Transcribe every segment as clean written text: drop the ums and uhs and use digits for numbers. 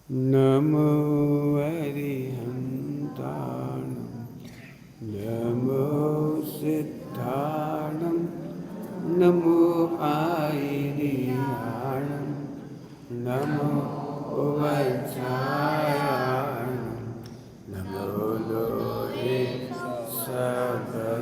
नमो अरिहन्ताणं नमो सिद्धाणं नमो आयिर्याणं नमो वज्रायाणं नमो लोहे सर्वसाहूणम्।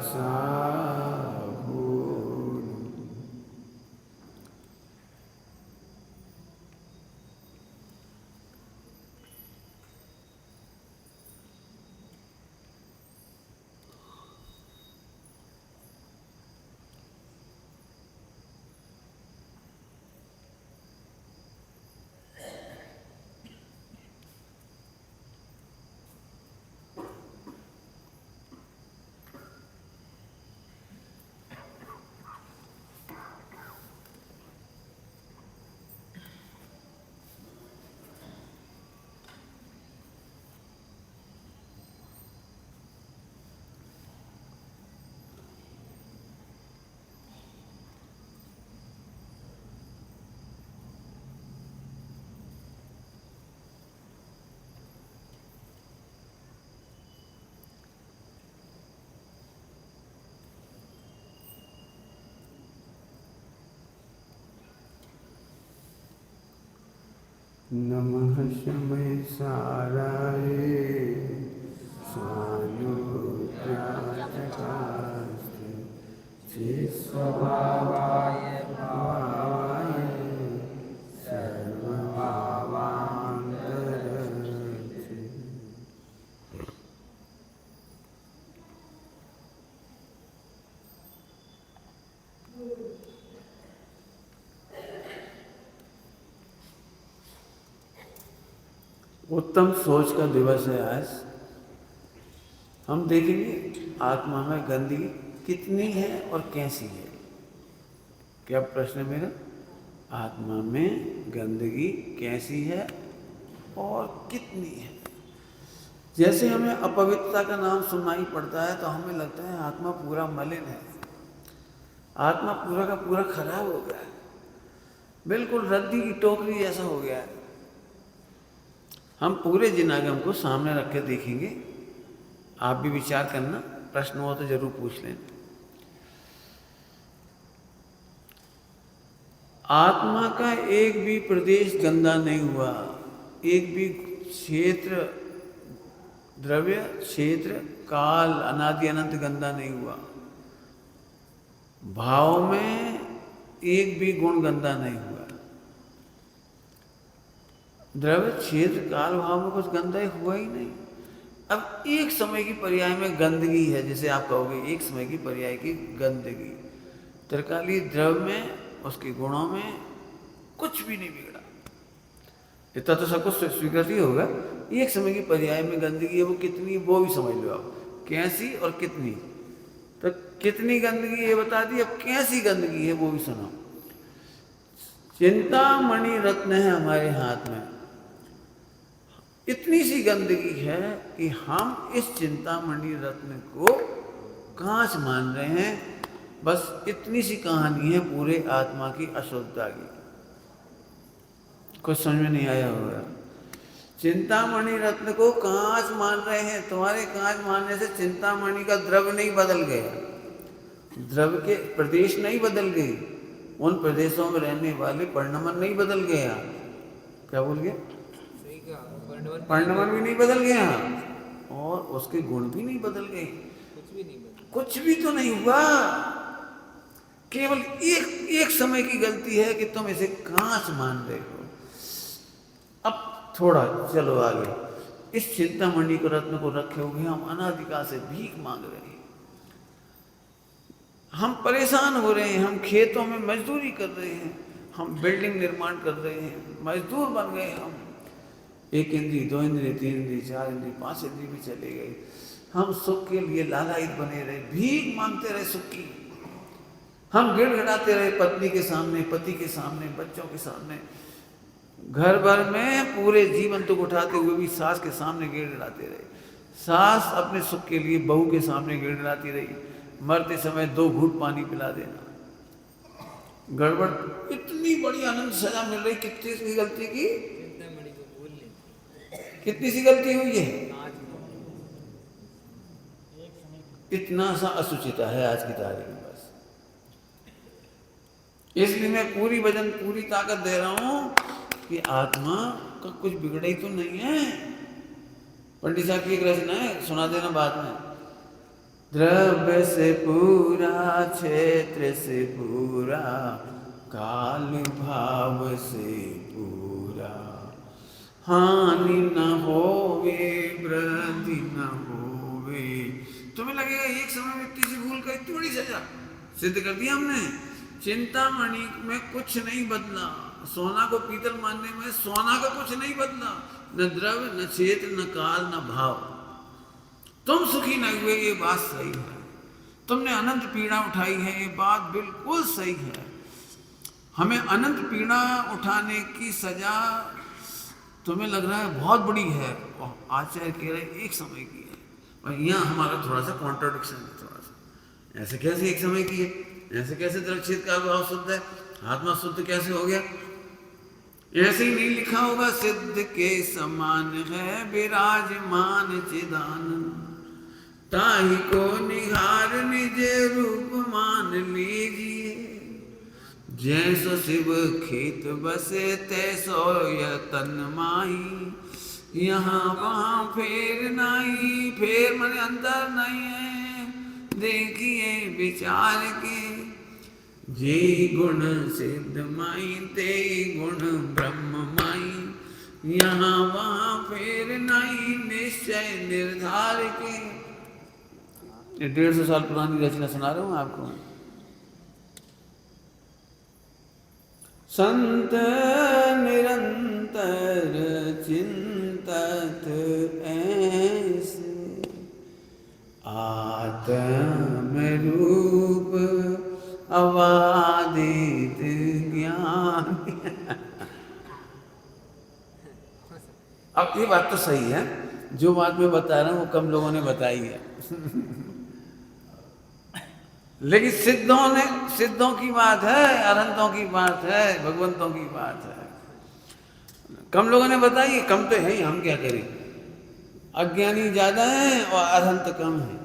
नमः शमै साराय सानुज्ञाचकास्ते चित्स्वभावाय भावाय सर्वभावान्तरचे। उत्तम सोच का दिवस है आज। हम देखेंगे आत्मा में गंदगी कितनी है और कैसी है। क्या प्रश्न है मेरा? आत्मा में गंदगी कैसी है और कितनी है। जैसे हमें अपवित्रता का नाम सुनना ही पड़ता है तो हमें लगता है आत्मा पूरा मलिन है, आत्मा पूरा का पूरा खराब हो गया है, बिल्कुल रद्दी की टोकरी जैसा हो गया है। हम पूरे जिनागम को सामने रख के देखेंगे। आप भी विचार करना, प्रश्न हो तो जरूर पूछ लेना। आत्मा का एक भी प्रदेश गंदा नहीं हुआ, एक भी क्षेत्र, द्रव्य, क्षेत्र, काल, अनादि अनंत गंदा नहीं हुआ। भाव में एक भी गुण गंदा नहीं हुआ। द्रव्य, क्षेत्र, काल, भाव में कुछ गंदा हुआ ही नहीं। अब एक समय की पर्याय में गंदगी है, जैसे आप कहोगे एक समय की पर्याय की गंदगी। त्रिकालीय द्रव्य में, उसके गुणों में कुछ भी नहीं बिगड़ा, इतना तो सब कुछ स्वीकृत ही होगा। एक समय की पर्याय में गंदगी है, वो कितनी वो भी समझ लो आप, कैसी और कितनी। तो कितनी गंदगी ये बता दी, अब कैसी गंदगी है वो भी सुनो। चिंतामणि रत्न है हमारे हाथ में, इतनी सी गंदगी है कि हम इस चिंतामणि रत्न को कांच मान रहे हैं। बस इतनी सी कहानी है पूरे आत्मा की अशुद्धता की। कुछ समझ में नहीं आया होगा। चिंतामणि रत्न को कांच मान रहे हैं। तुम्हारे कांच मानने से चिंतामणि का द्रव्य नहीं बदल गया, द्रव्य के प्रदेश नहीं बदल गए, उन प्रदेशों में रहने वाले पर्णमन नहीं बदल गया। क्या बोल गया? पर्णमन भी नहीं बदल गया और उसके गुण भी नहीं बदल गए, कुछ भी तो नहीं हुआ। केवल एक समय की गलती है कि तुम इसे कांच मान रहे हो। अब थोड़ा चलो आगे। इस चिंतामणि को रत्न को रखे हुए हम अनादिकाल से भीख मांग रहे हैं, हम परेशान हो रहे हैं, हम खेतों में मजदूरी कर रहे हैं, हम बिल्डिंग निर्माण कर रहे हैं, मजदूर बन गए हम। एक इंद्री, दो इंद्री, तीन इंद्री, चार इंद्री, पांच इंद्री भी चले गए। हम सुख के लिए लालायित बने रहे, भीख मांगते रहे सुख की। हम गिड़गिड़ाते रहे पत्नी के सामने, पति के सामने, बच्चों के सामने, घर भर में पूरे जीवन तक उठाते हुए भी सास के सामने गिड़गिड़ाते रहे। सास अपने सुख के लिए बहू के सामने गिड़गिड़ाती रही, मरते समय 2 घूंट पानी पिला देना। गड़बड़, इतनी बड़ी अनंत सजा मिल रही, कितनी सी गलती की, कितनी सी गलती हुई है, इतना सा असुचिता है आज की तारीख में। बस इसलिए मैं पूरी वजन पूरी ताकत दे रहा हूं कि आत्मा का कुछ बिगड़ा ही तो नहीं है। पंडित साहब की एक रचना है, सुना देना बाद में। द्रव्य से पूरा, क्षेत्र से पूरा, काल भाव से पूरा, हानि न होवे वृद्धि न होवे। तुम्हें लगेगा एक समय में इतनी सी भूल का इतनी बड़ी सजा सिद्ध कर दिया हमने। चिंतामणि में कुछ नहीं बदला, सोना को पीतल मानने में सोना का कुछ नहीं बदला, न द्रव्य न क्षेत्र न काल न भाव। तुम सुखी न हुए, ये बात सही है। तुमने अनंत पीड़ा उठाई है, ये बात बिल्कुल सही है। हमें अनंत पीड़ा उठाने की सजा तुम्हें लग रहा है बहुत बड़ी है, और आचार्य कह रहे एक समय की है। और यहाँ हमारा थोड़ा सा कॉन्ट्राडिक्शन है, थोड़ा सा ऐसे कैसे एक समय की है, ऐसे कैसे द्रक्षित का भाव शुद्ध है, आत्मा शुद्ध कैसे हो गया। ऐसे ही नहीं लिखा होगा, सिद्ध के समान है विराजमान चिदानंद, ताहि को निहार निज रूप मान लीजिए, जैसो शिव खेत बसे तैसो यह तन माही, यहाँ वहाँ फेर नहीं, फेर मने अंदर नहीं है, देखिए विचार के, जे गुण सिद्ध माई ते गुण ब्रह्म माई, यहाँ वहाँ फेर नहीं, निश्चय निर्धार के। 150 साल पुरानी रचना सुना रहा हूँ आपको। संत निरंतर चिंतत ऐसे, आत्म रूप अबाधित ज्ञान। अब ये बात तो सही है, जो बात मैं बता रहा हूँ वो कम लोगों ने बताई है। लेकिन सिद्धों की बात है, अनंतों की बात है, भगवंतों की बात है। कम लोगों ने बताई, कम तो है ही, हम क्या करें। अज्ञानी ज्यादा है और अरहंत कम है।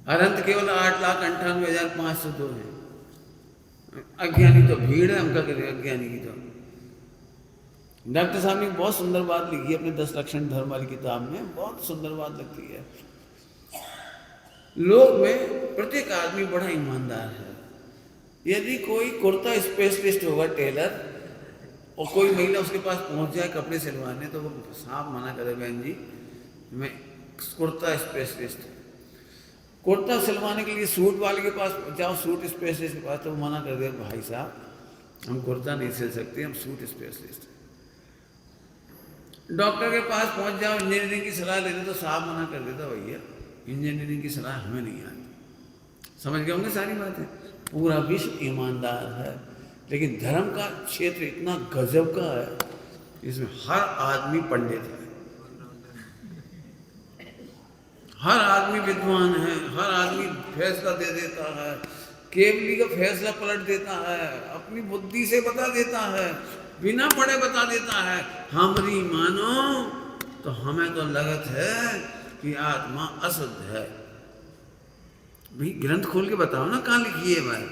अरहंत केवल 8,98,502 है, अज्ञानी तो भीड़ है। हम क्या करें अज्ञानी की। तो डॉक्टर साहब ने बहुत सुंदर बात लिखी है अपने 10 लक्षण धर्म वाली किताब में, बहुत सुंदर बात लगती है। लोक में प्रत्येक आदमी बड़ा ईमानदार है। यदि कोई कुर्ता स्पेशलिस्ट होगा, टेलर, और कोई महिला उसके पास पहुंच जाए कपड़े सिलवाने, तो वो साफ मना करे, बहन जी मैं कुर्ता स्पेशलिस्ट। कुर्ता सिलवाने के लिए सूट वाले के पास जाओ, सूट स्पेशलिस्ट के पास, तो वो मना कर दे, भाई साहब हम कुर्ता नहीं सिल सकते, हम सूट स्पेशलिस्ट। डॉक्टर के पास पहुंच जाओ, इंजीनियरिंग की सलाह लेते, तो साहब मना कर देता, भैया इंजीनियरिंग की सलाह हमें नहीं आती। समझ गए होंगे सारी बातें। पूरा विश्व ईमानदार है, लेकिन धर्म का क्षेत्र इतना गजब का है, इसमें हर आदमी पंडित है, हर आदमी विद्वान है, हर आदमी फैसला दे देता है, केवली का फैसला पलट देता है, अपनी बुद्धि से बता देता है, बिना पढ़े बता देता है। हमारी मानो तो हमें तो लगत है कि आत्मा अशुद्ध है। भाई ग्रंथ खोल के बताओ ना, कहाँ लिखी है भाई।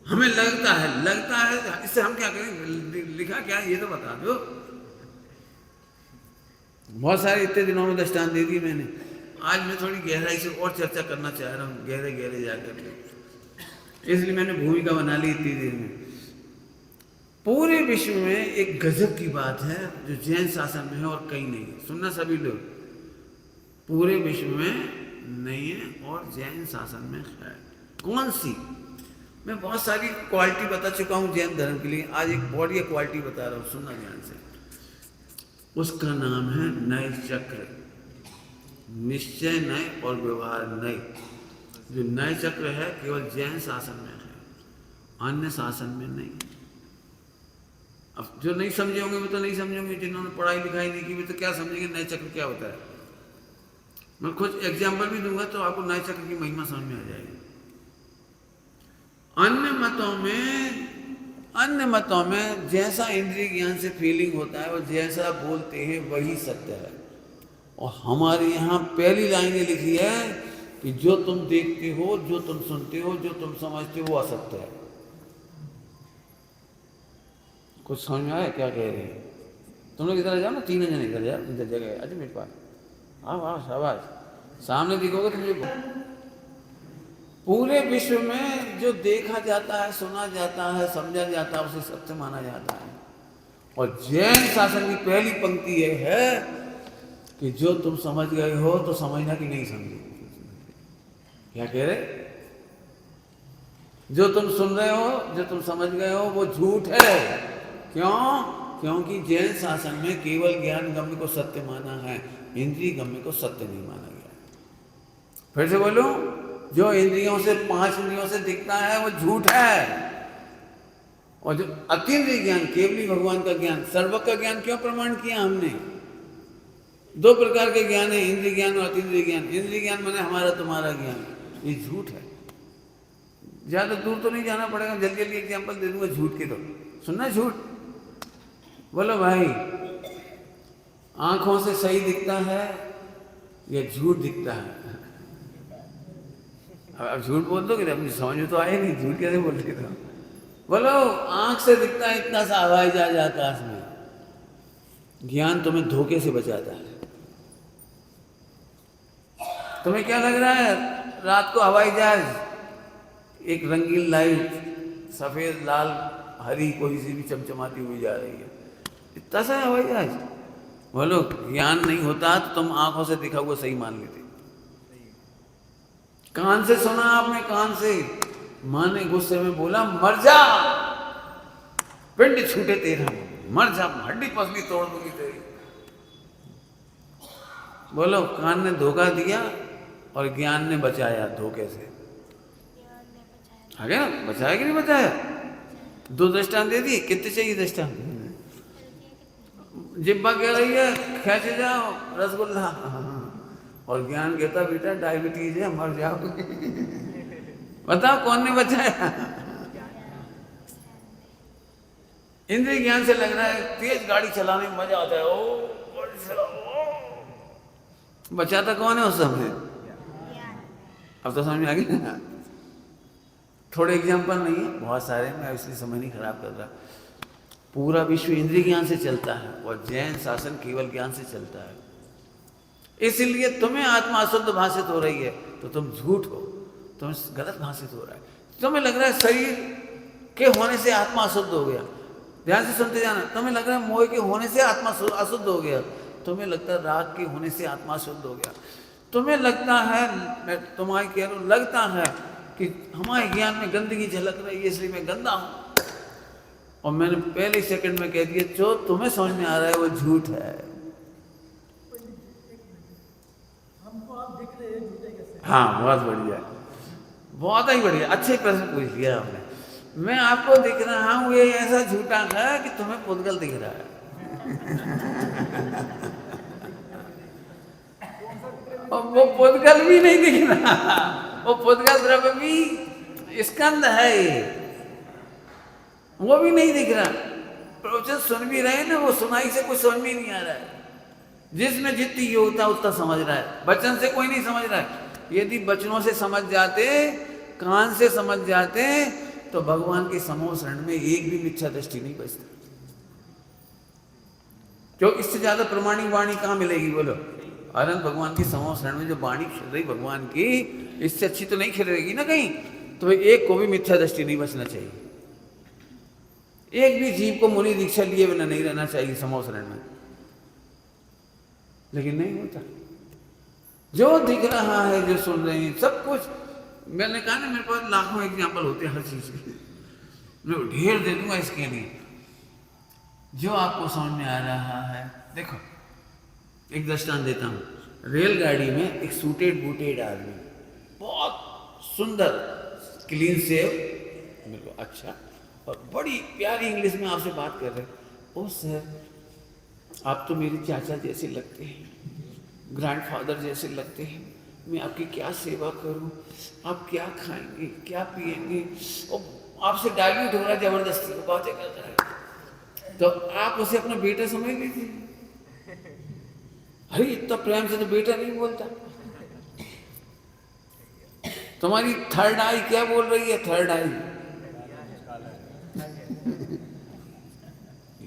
हमें लगता है, इससे हम क्या करें, लिखा क्या ये तो बता दो। बहुत सारे इतने दिनों में दृष्टांत दे दी मैंने। आज मैं थोड़ी गहराई से और चर्चा करना चाह रहा हूँ, गहरे गहरे जाकर के, इसलिए मैंने भूमिका बना ली इतनी देर में। पूरे विश्व में एक गजब की बात है जो जैन शासन में है और कहीं नहीं है। सुनना सभी लोग, पूरे विश्व में नहीं है और जैन शासन में है। कौन सी? मैं बहुत सारी क्वालिटी बता चुका हूँ जैन धर्म के लिए, आज एक बढ़िया क्वालिटी बता रहा हूँ, सुनना ध्यान से। उसका नाम है नय चक्र। निश्चय नय और व्यवहार नय। जो नय चक्र है केवल जैन शासन में है, अन्य शासन में नहीं। अब जो नहीं समझे होंगे वो तो नहीं समझे होंगे, जिन्होंने पढ़ाई लिखाई नहीं की वो तो क्या समझेंगे नय चक्र क्या होता है। मैं कुछ एग्जाम्पल भी दूंगा तो आपको नय चक्र की महिमा समझ में आ जाएगी। अन्य मतों में जैसा इंद्रिय ज्ञान से फीलिंग होता है और जैसा बोलते हैं वही सत्य है। और हमारे यहाँ पहली लाइन लिखी है कि जो तुम देखते हो, जो तुम सुनते हो, जो तुम समझते हो वो असत्य है। कुछ समझ में आया क्या कह रहे हैं? तुम लोग इधर जाओ ना, तीनों जने इधर जाओ, इधर जगह अच्छा मेरे पास आओ आओ, शाबाश, सामने दिखोगे तो मुझे। पूरे विश्व में जो देखा जाता है, सुना जाता है, समझा जाता है, उसे सत्य माना जाता है। और जैन शासन की पहली पंक्ति ये है कि जो तुम समझ गए हो तो समझना कि नहीं समझे। क्या कह रहे? जो तुम सुन रहे हो, जो तुम समझ गए हो वो झूठ है। क्यों? क्योंकि जैन शासन में केवल ज्ञान गम्य को सत्य माना है, इंद्रिय गम्य को सत्य नहीं माना गया। फिर से बोलूं, जो इंद्रियों से, 5 इंद्रियों से दिखता है वो झूठ है। और जो अतीन्द्रिय ज्ञान, केवली भगवान का ज्ञान, सर्वक का ज्ञान क्यों प्रमाण किया हमने? 2 प्रकार के ज्ञान है, इंद्रिय ज्ञान और अतीन्द्रिय ज्ञान। इंद्रिय ज्ञान माने हमारा तुम्हारा ज्ञान, ये झूठ है। ज्यादा दूर तो नहीं जाना पड़ेगा, जल्दी जल्दी एग्जाम्पल दे दूंगा झूठ के। तो सुनना झूठ, बोलो भाई, आंखों से सही दिखता है या झूठ दिखता है? अब झूठ बोल दो कि मुझे समझ में तो आए नहीं, झूठ कैसे बोल रहे थे? बोलो, आंख से दिखता है इतना सा हवाई जहाज आकाश में, ज्ञान तुम्हें धोखे से बचाता है। तुम्हें क्या लग रहा है? रात को हवाई जहाज, एक रंगीन लाइट, सफेद लाल हरी कोई सी भी चमचमाती हुई जा रही है, इतना सा हवाई जहाज। बोलो, ज्ञान नहीं होता तो तुम आंखों से दिखा हुआ सही मान लेते। कान से सुना आपने, कान से, माँ ने गुस्से में बोला मर जा, पिंड छूटे तेरा, मर जा, हड्डी पसली तोड़ दूंगी तेरी। बोलो, कान ने धोखा दिया और ज्ञान ने बचाया धोखे से। आ गया ना? बचाया कि नहीं बचाया? 2 दृष्टांत दे दिए, कितने चाहिए दृष्टांत? जिब्बा कह रही है खेचे जाओ रसगुल्ला, और ज्ञान कहता बेटा डायबिटीज है, मर जाओ। बताओ कौन ने बचाया? इंद्रिय ज्ञान से लग रहा है तेज गाड़ी चलाने में मजा आता है, ओ बचाता कौन है उस समय? अब तो समझ में आ गया। थोड़े एग्जाम्पल नहीं है, बहुत सारे, मैं इसलिए समय नहीं खराब कर रहा। पूरा विश्व इंद्रिय ज्ञान से चलता है और जैन शासन केवल ज्ञान से चलता है। इसलिए तुम्हें आत्मा अशुद्ध भाषित हो रही है तो तुम झूठ हो, तुम्हें गलत भाषित हो रहा है। तुम्हें लग रहा है शरीर के होने से आत्मा अशुद्ध हो गया, ध्यान से सुनते जाना। तुम्हें लग रहा है मोह के होने से आत्मा अशुद्ध हो गया, तुम्हें लगता है राग के होने से आत्मा शुद्ध हो गया, तुम्हें लगता है, मैं तुम्हारी कह रहा हूँ, लगता है कि हमारे ज्ञान में गंदगी झलक रही है इसलिए मैं गंदा हूँ। और मैंने पहले सेकंड में कह दिया जो तुम्हें समझ में आ रहा है वो झूठ है। हाँ, बहुत बढ़िया, बहुत ही बढ़िया, अच्छे प्रश्न पूछ लिया आपने। मैं आपको दिख रहा हूँ ये ऐसा झूठा है कि तुम्हें पुद्गल दिख रहा है। और वो पुद्गल भी नहीं दिख रहा, वो पुद्गल द्रव्य भी स्कंद है, वो भी नहीं दिख रहा। प्रवचन सुन भी रहे ना, वो सुनाई से कुछ समझ में नहीं आ रहा है। जिसमें जितनी योग्यता उतना समझ रहा है, वचन से कोई नहीं समझ रहा है। यदि वचनों से समझ जाते, कान से समझ जाते, तो भगवान के समूह शरण में एक भी मिथ्या दृष्टि नहीं बचता। क्यों? इससे ज्यादा प्रमाणिक वाणी कहाँ मिलेगी? बोलो, अनंत भगवान की समूह शरण में जो वाणी खिल रही भगवान की, इससे अच्छी तो नहीं खिल रहेगी ना कहीं। तो एक को भी मिथ्या दृष्टि नहीं बचना चाहिए। एक भी जीव को मुनि दीक्षा लिए बिना नहीं रहना चाहिए समूह शरण में। लेकिन नहीं होता। जो दिख रहा है, जो सुन रहे हैं, सब कुछ, मैंने कहा ना मेरे पास लाखों एग्जाम्पल होते हैं हर चीज के, मैं ढेर दे दूंगा इसके लिए। जो आपको समझ में आ रहा है, देखो एक दृष्टांत देता हूँ। रेलगाड़ी में एक सूटेड बूटेड आदमी, बहुत सुंदर, क्लीन सेव, मेरे को अच्छा, और बड़ी प्यारी इंग्लिश में आपसे बात कर रहे। ओ सर, आप तो मेरे चाचा जैसे लगते हैं, ग्रैंडफादर जैसे लगते हैं, मैं आपकी क्या सेवा करूं, आप क्या खाएंगे, क्या पिएंगे, और आपसे डाइल्यूट हो रहा है, जबरदस्ती को बातें करता है, तो आप उसे अपना बेटा समझ लीजिए। अरे इतना प्रेम से तो बेटा नहीं बोलता। तुम्हारी थर्ड आई क्या बोल रही है? थर्ड आई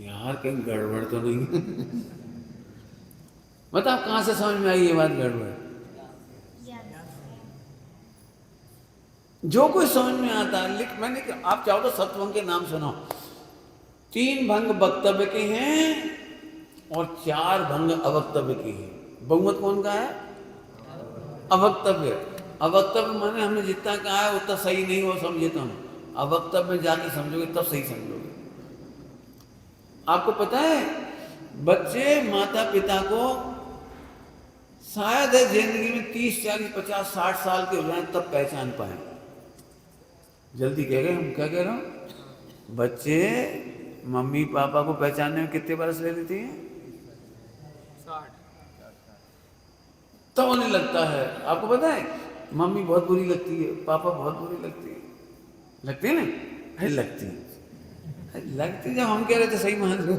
यार कहीं गड़बड़ तो नहीं? बताओ कहां से समझ में आई ये बात गड़बड़? जो कोई समझ में आता है लिख, मैंने आप चाहो तो सत्वंग के नाम सुनो। 3 भंग वक्तव्य के हैं और 4 भंग अवक्तव्य के हैं। बहुमत कौन का है? अवक्तव्य। अवक्तव्य माने हमने जितना कहा है उतना सही नहीं हो समझे तो हम अवक्तव्य में जाके समझोगे तब सही समझोगे। आपको पता है बच्चे माता पिता को शायद है जिंदगी में 30, 40, 50, 60 साल के हो जाए तब पहचान पाए। जल्दी कह रहे हम, क्या कह रहे हो? बच्चे मम्मी पापा को पहचानने में कितने बरस ले लेती हैं? 60। तब उन्हें लगता है। आपको पता है मम्मी बहुत बुरी लगती है, पापा बहुत बुरी लगती है, लगती है ना? अरे लगती है, लगती जब हम कह रहे थे सही मान लो।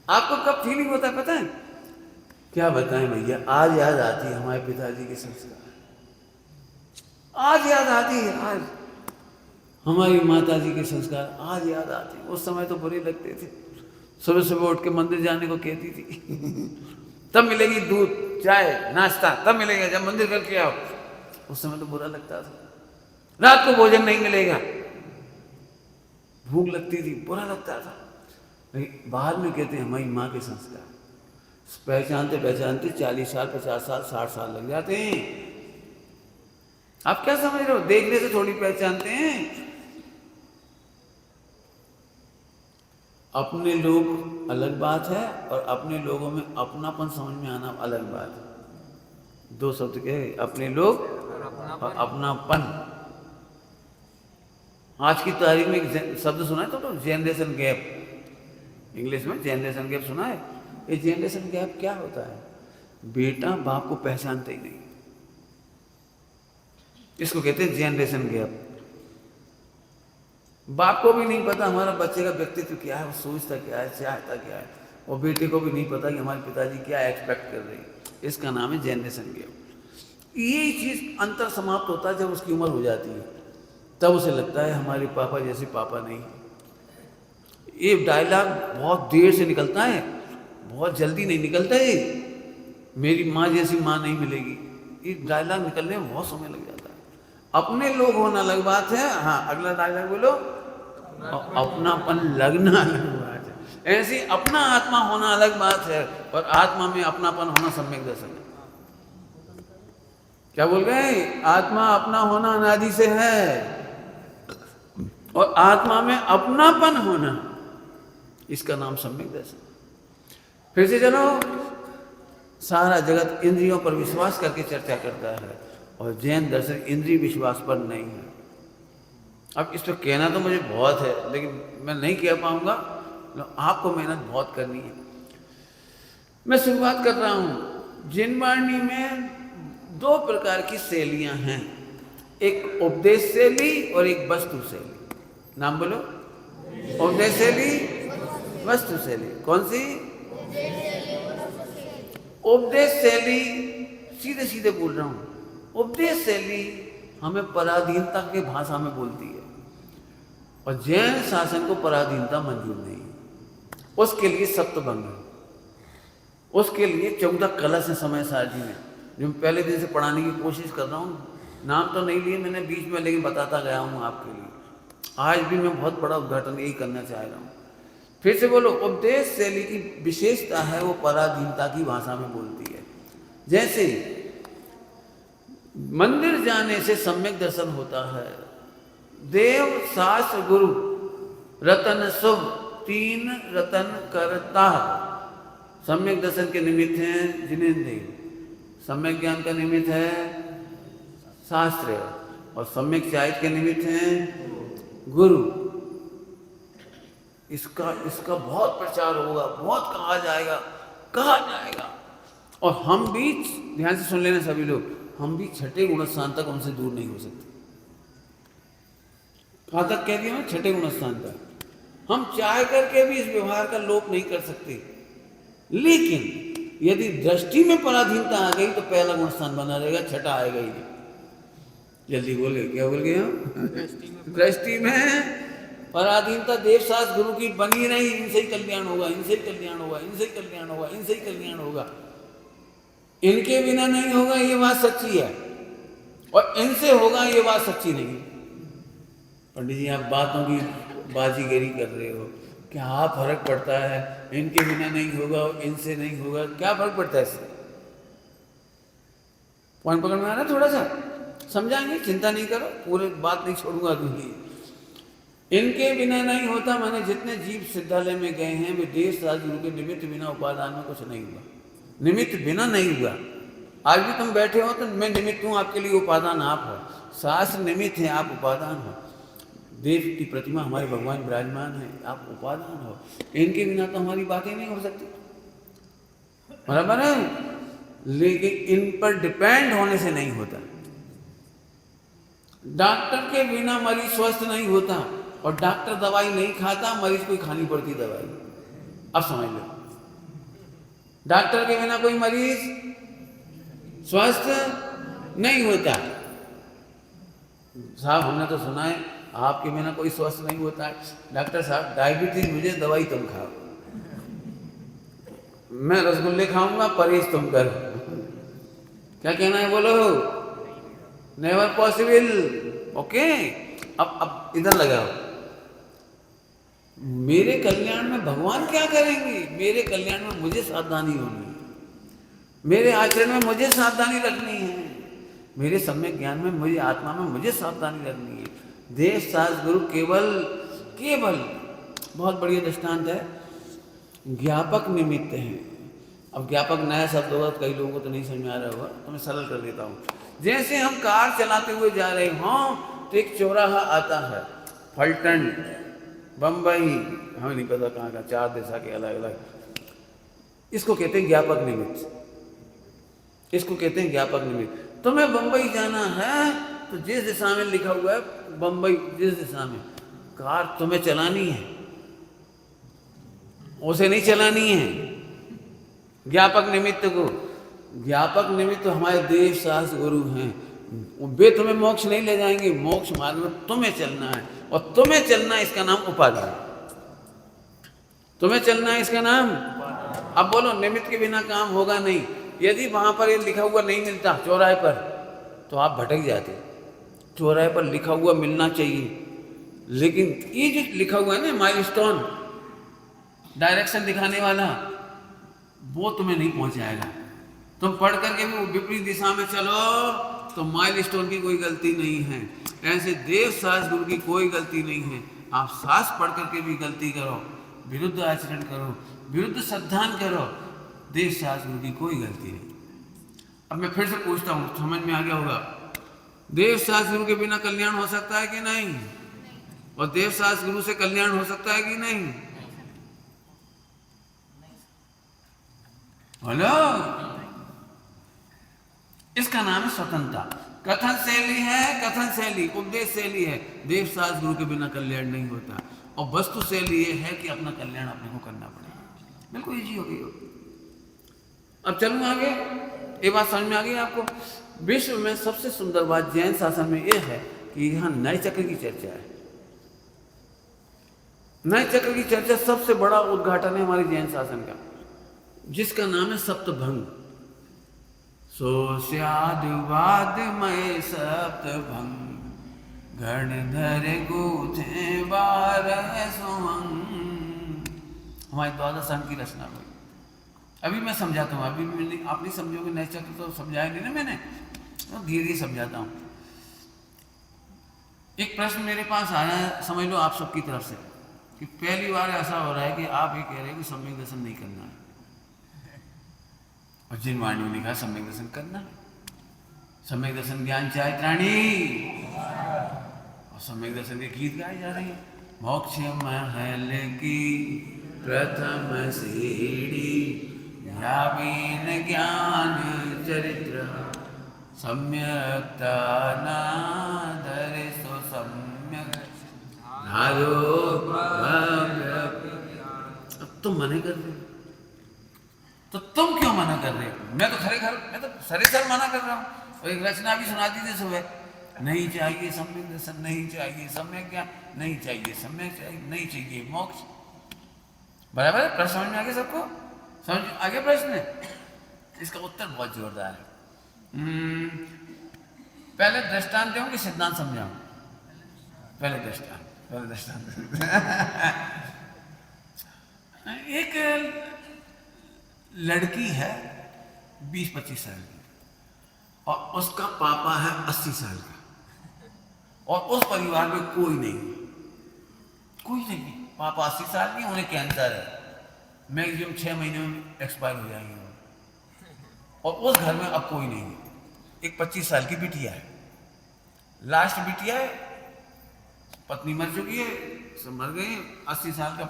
आपको कब फीलिंग होता है पता है? क्या बताएं भैया, आज याद आती है हमारे पिताजी के संस्कार, आज याद आती है। आज हमारी माता जी के संस्कार आज याद आते हैं। उस समय तो बुरे लगते थे। सुबह सुबह उठ के मंदिर जाने को कहती थी तब मिलेगी दूध, चाय, नाश्ता तब मिलेगा जब मंदिर करके आओ। उस समय तो बुरा लगता था। रात को भोजन नहीं मिलेगा, भूख लगती थी, बुरा लगता था। लेकिन बाद में कहते हैं हमारी माँ के संस्कार, पहचानते पहचानते 40 साल, 50 साल, 60 साल लग जाते हैं। आप क्या समझ रहे हो? देखने से थोड़ी पहचानते हैं। अपने लोग अलग बात है और अपने लोगों में अपनापन समझ में आना अलग बात है। 2 शब्द के, अपने लोग और अपनापन। आज की तारीख में एक शब्द सुना है तो जनरेशन गैप। इंग्लिश में जनरेशन गैप सुना है? ये जनरेशन गैप क्या होता है? बेटा बाप को पहचानते ही नहीं, इसको कहते हैं जनरेशन गैप। बाप को भी नहीं पता हमारा बच्चे का व्यक्तित्व क्या है, वो सोचता क्या है, चाहता क्या है, और बेटे को भी नहीं पता कि हमारे पिताजी क्या एक्सपेक्ट कर रहे हैं। इसका नाम है जनरेशन गैप। ये चीज़ अंतर समाप्त होता है जब उसकी उम्र हो जाती है, तब उसे लगता है हमारे पापा जैसे पापा नहीं। ये डायलॉग बहुत देर से निकलता है, बहुत जल्दी नहीं निकलता है। मेरी माँ जैसी माँ नहीं मिलेगी, ये डायलॉग निकलने में बहुत समय लग जाता है। अपने लोग होना अलग बात है। हाँ, अगला डायलॉग बोलो। अपनापन लगना अलग बात है। ऐसी अपना आत्मा होना अलग बात है और आत्मा में अपनापन होना सम्यक दर्शन है। क्या बोल गए? आत्मा अपना होना अनादि से है और आत्मा में अपनापन होना, इसका नाम सम्यक दर्शन। फिर से चलो, सारा जगत इंद्रियों पर विश्वास करके चर्चा करता है और जैन दर्शन इंद्रिय विश्वास पर नहीं है। अब इस पर कहना तो मुझे बहुत है लेकिन मैं नहीं कह पाऊंगा, आपको मेहनत बहुत करनी है। मैं शुरुआत कर रहा हूं। जिनवाणी में 2 प्रकार की शैलियां हैं, एक उपदेश शैली और एक वस्तु शैली। नाम बोलो। उपदेश शैली, वस्तु शैली। कौन सी? उपदेश शैली, सीधे सीधे बोल रहा हूं, उपदेश शैली हमें पराधीनता के भाषा में बोलती है और जैन शासन को पराधीनता मंजूर नहीं है। उसके लिए सप्तभंग है, उसके लिए 14 कलश है समय सारणी में, जो मैं पहले दिन से पढ़ाने की कोशिश कर रहा हूँ। नाम तो नहीं लिए मैंने बीच में, लेकिन बताता गया हूँ आपके लिए। आज भी मैं बहुत बड़ा उद्घाटन यही करना चाह रहा हूँ। फिर से बोलो। उपदेश शैली की विशेषता है वो पराधीनता की भाषा में बोलती है। जैसे मंदिर जाने से सम्यक दर्शन होता है। देव, शास्त्र, गुरु, रतन शुभ, 3 रतन करता। सम्यक दर्शन के निमित्त हैं जिनेंद्रिय, सम्यक ज्ञान का निमित्त है शास्त्र और सम्यक चारित्र के निमित्त हैं गुरु। इसका बहुत प्रचार होगा, बहुत कहा जाएगा और हम भी, ध्यान से सुन लेना सभी लोग, हम भी छठे गुणस्थान तक उनसे दूर नहीं हो सकते। कहाँ तक कह दिया मैं? छठे गुणस्थान तक। हम चाह करके भी इस व्यवहार का लोप नहीं कर सकते, लेकिन यदि दृष्टि में पराधीनता आ गई तो पहला गुणस्थान बना रहेगा, छठा आएगा ही नहीं। जल्दी बोले, क्या बोल गए हम? दृष्टि में पराधीनता देवशास्त्र गुरु की बनी रही, इनसे ही कल्याण होगा, इनसे ही कल्याण होगा, इनसे ही कल्याण होगा, इनसे ही कल्याण होगा, इनके बिना नहीं होगा, ये बात सच्ची है, और इनसे होगा, ये बात सच्ची नहीं। पंडित जी, आप बातों की बाजीगरी कर रहे हो, क्या फर्क पड़ता है? इनके बिना नहीं होगा, इनसे नहीं होगा, क्या फर्क पड़ता है इससे? पॉइंट पकड़ में आ रहा है? थोड़ा सा समझाएंगे, चिंता नहीं करो, पूरे बात नहीं छोड़ूंगा। क्योंकि इनके बिना नहीं होता, मैंने जितने जीव सिद्धालय में गए हैं वे देश गुरु के निमित्त बिना उपादान में कुछ नहीं हुआ, निमित्त बिना नहीं हुआ। आज भी तुम बैठे हो तो मैं निमित्त हूँ आपके लिए, उपादान आप हो। शास्त्र निमित्त है, आप उपादान हो। देव की प्रतिमा हमारे भगवान विराजमान है, आप उपादान हो। इनके बिना तो हमारी बातें नहीं हो सकती, बराबर है? लेकिन इन पर डिपेंड होने से नहीं होता। डॉक्टर के बिना मरीज स्वस्थ नहीं होता, और डॉक्टर दवाई नहीं खाता, मरीज को खानी पड़ती दवाई। अब समझ लो, डॉक्टर के बिना कोई मरीज स्वस्थ नहीं होता। साहब, हमने तो सुना है आपके बिना कोई स्वस्थ नहीं होता है। डॉक्टर साहब, डायबिटीज मुझे, दवाई तुम खाओ। मैं रसगुल्ले खाऊंगा, परहेज तुम करो। क्या कहना है बोलो? Never possible. ओके, अब इधर लगाओ। मेरे कल्याण में भगवान क्या करेंगे? मेरे कल्याण में मुझे सावधानी होनी है, मेरे आचरण में मुझे सावधानी रखनी है, मेरे सम्यक ज्ञान में, मुझे आत्मा में मुझे सावधानी रखनी है। देश शास्त्र गुरु केवल बहुत बढ़िया दृष्टांत है, ज्ञापक निमित्त है। अब ज्ञापक नया शब्द होगा, कई लोगों को तो नहीं समझ में आ रहा होगा, तो मैं सरल कर देता हूँ। जैसे हम कार चलाते हुए जा रहे हों तो एक चौराहा आता है, फलटन, बम्बई, हमें नहीं पता कहाँ का, 4 दिशा के अलग अलग, इसको कहते हैं ज्ञापक निमित्त, इसको कहते हैं ज्ञापक निमित्त। तुम्हें बम्बई जाना है तो जिस दिशा में लिखा हुआ है बम्बई, जिस दिशा में, कार तुम्हें चलानी है, उसे नहीं चलानी है। ज्ञापक निमित्त को, ज्ञापक निमित्त हमारे देव शास्त्र गुरु हैं, वे तुम्हें मोक्ष नहीं ले जाएंगे, मोक्ष मार्ग में तुम्हें चलना है, और तुम्हें चलना है, इसका नाम उपादान। तुम्हें चलना है, इसका नाम। अब बोलो, निमित्त के बिना काम होगा नहीं। यदि वहां पर ये लिखा हुआ नहीं मिलता चौराहे पर, तो आप भटक जाते। चौराहे पर लिखा हुआ मिलना चाहिए, लेकिन ये जो लिखा हुआ है ना, माइलस्टोन, डायरेक्शन दिखाने वाला, वो तुम्हें नहीं पहुंचाएगा। तुम पढ़ करके भी विपरीत दिशा में चलो तो माइलस्टोन की कोई गलती नहीं है। ऐसे देव शास्त्र गुरु की कोई गलती नहीं है। आप शास्त्र पढ़ करके भी गलती करो, विरुद्ध आचरण करो, विरुद्ध श्रद्धान करो, देव शास्त्र गुरु की कोई गलती नहीं। अब मैं फिर से पूछता हूँ, समझ में आ गया होगा? देव शास्त्र गुरु के बिना कल्याण हो सकता है कि नहीं? और देव शास्त्र गुरु से कल्याण हो सकता है कि नहीं? बोलो। इसका नाम है स्वतंत्रता। कथन शैली है, कथन शैली, उपदेश शैली है। देव शास्त्र गुरु के बिना कल्याण नहीं होता। और वस्तु शैली ये है कि अपना कल्याण अपने को करना पड़ेगा। बिल्कुल इजी हो गई हो। अब चलूँ आगे, ये बात समझ में आ गई आपको? विश्व में सबसे सुंदर बात जैन शासन में यह है कि यहाँ नए चक्र की चर्चा है। नए चक्र की चर्चा सबसे बड़ा उद्घाटन है हमारे जैन शासन का, जिसका नाम है सप्तभंग। सो स्यादुवाद मय सप्तभंग, गणधर गूथे 12 सुमंग। हमारी 12 अंग की रचना हुई। अभी मैं समझाता हूँ, अभी भी आप नहीं समझोगे, नए चक्र तो समझाया नहीं ना मैंने, तो धीरे धीरे समझाता हूँ। एक प्रश्न मेरे पास आया है, समझ लो आप सबकी तरफ से, कि पहली बार ऐसा हो रहा है कि आप ये कह रहे हैं कि सम्यक दर्शन नहीं करना है, और जिन वाणियों ने कहा सम्यक दर्शन करना है। सम्यक दर्शन ज्ञान चारित्राणी, और सम्यक दर्शन के गीत गाए जा रहे हैं। मोक्ष महल की प्रथम सीढ़ी, यावीन ज्ञान चरित्र सम्यक्ता नादरे सो सम्यक धारो अब तुम मना कर रहे हो, तो तुम क्यों मना कर रहे हो? मैं तो सरेसर मना कर रहा हूँ। और एक रचना भी सुना दीजिए सुबह, नहीं चाहिए सम्यक दर्शन, नहीं चाहिए सम्यक ज्ञान, नहीं चाहिए सम्यक चाहिए, नहीं चाहिए मोक्ष। बराबर है? प्रश्न समझ में आ गया सबको? समझ आ गया प्रश्न? इसका उत्तर बहुत जोरदार है। पहले दृष्टांत दूं कि सिद्धांत समझाऊं? पहले दृष्टांत एक लड़की है 20-25 साल की और उसका पापा है 80 साल का, और उस परिवार में कोई नहीं। पापा 80 साल की, उन्हें कैंसर है, मैक्सिमम 6 महीने में एक्सपायर हो जाएंगे। और उस घर में अब कोई नहीं। एक 25 साल की बिटिया है, लास्ट बिटिया है, पत्नी मर चुकी है, सब मर गए। 80 साल का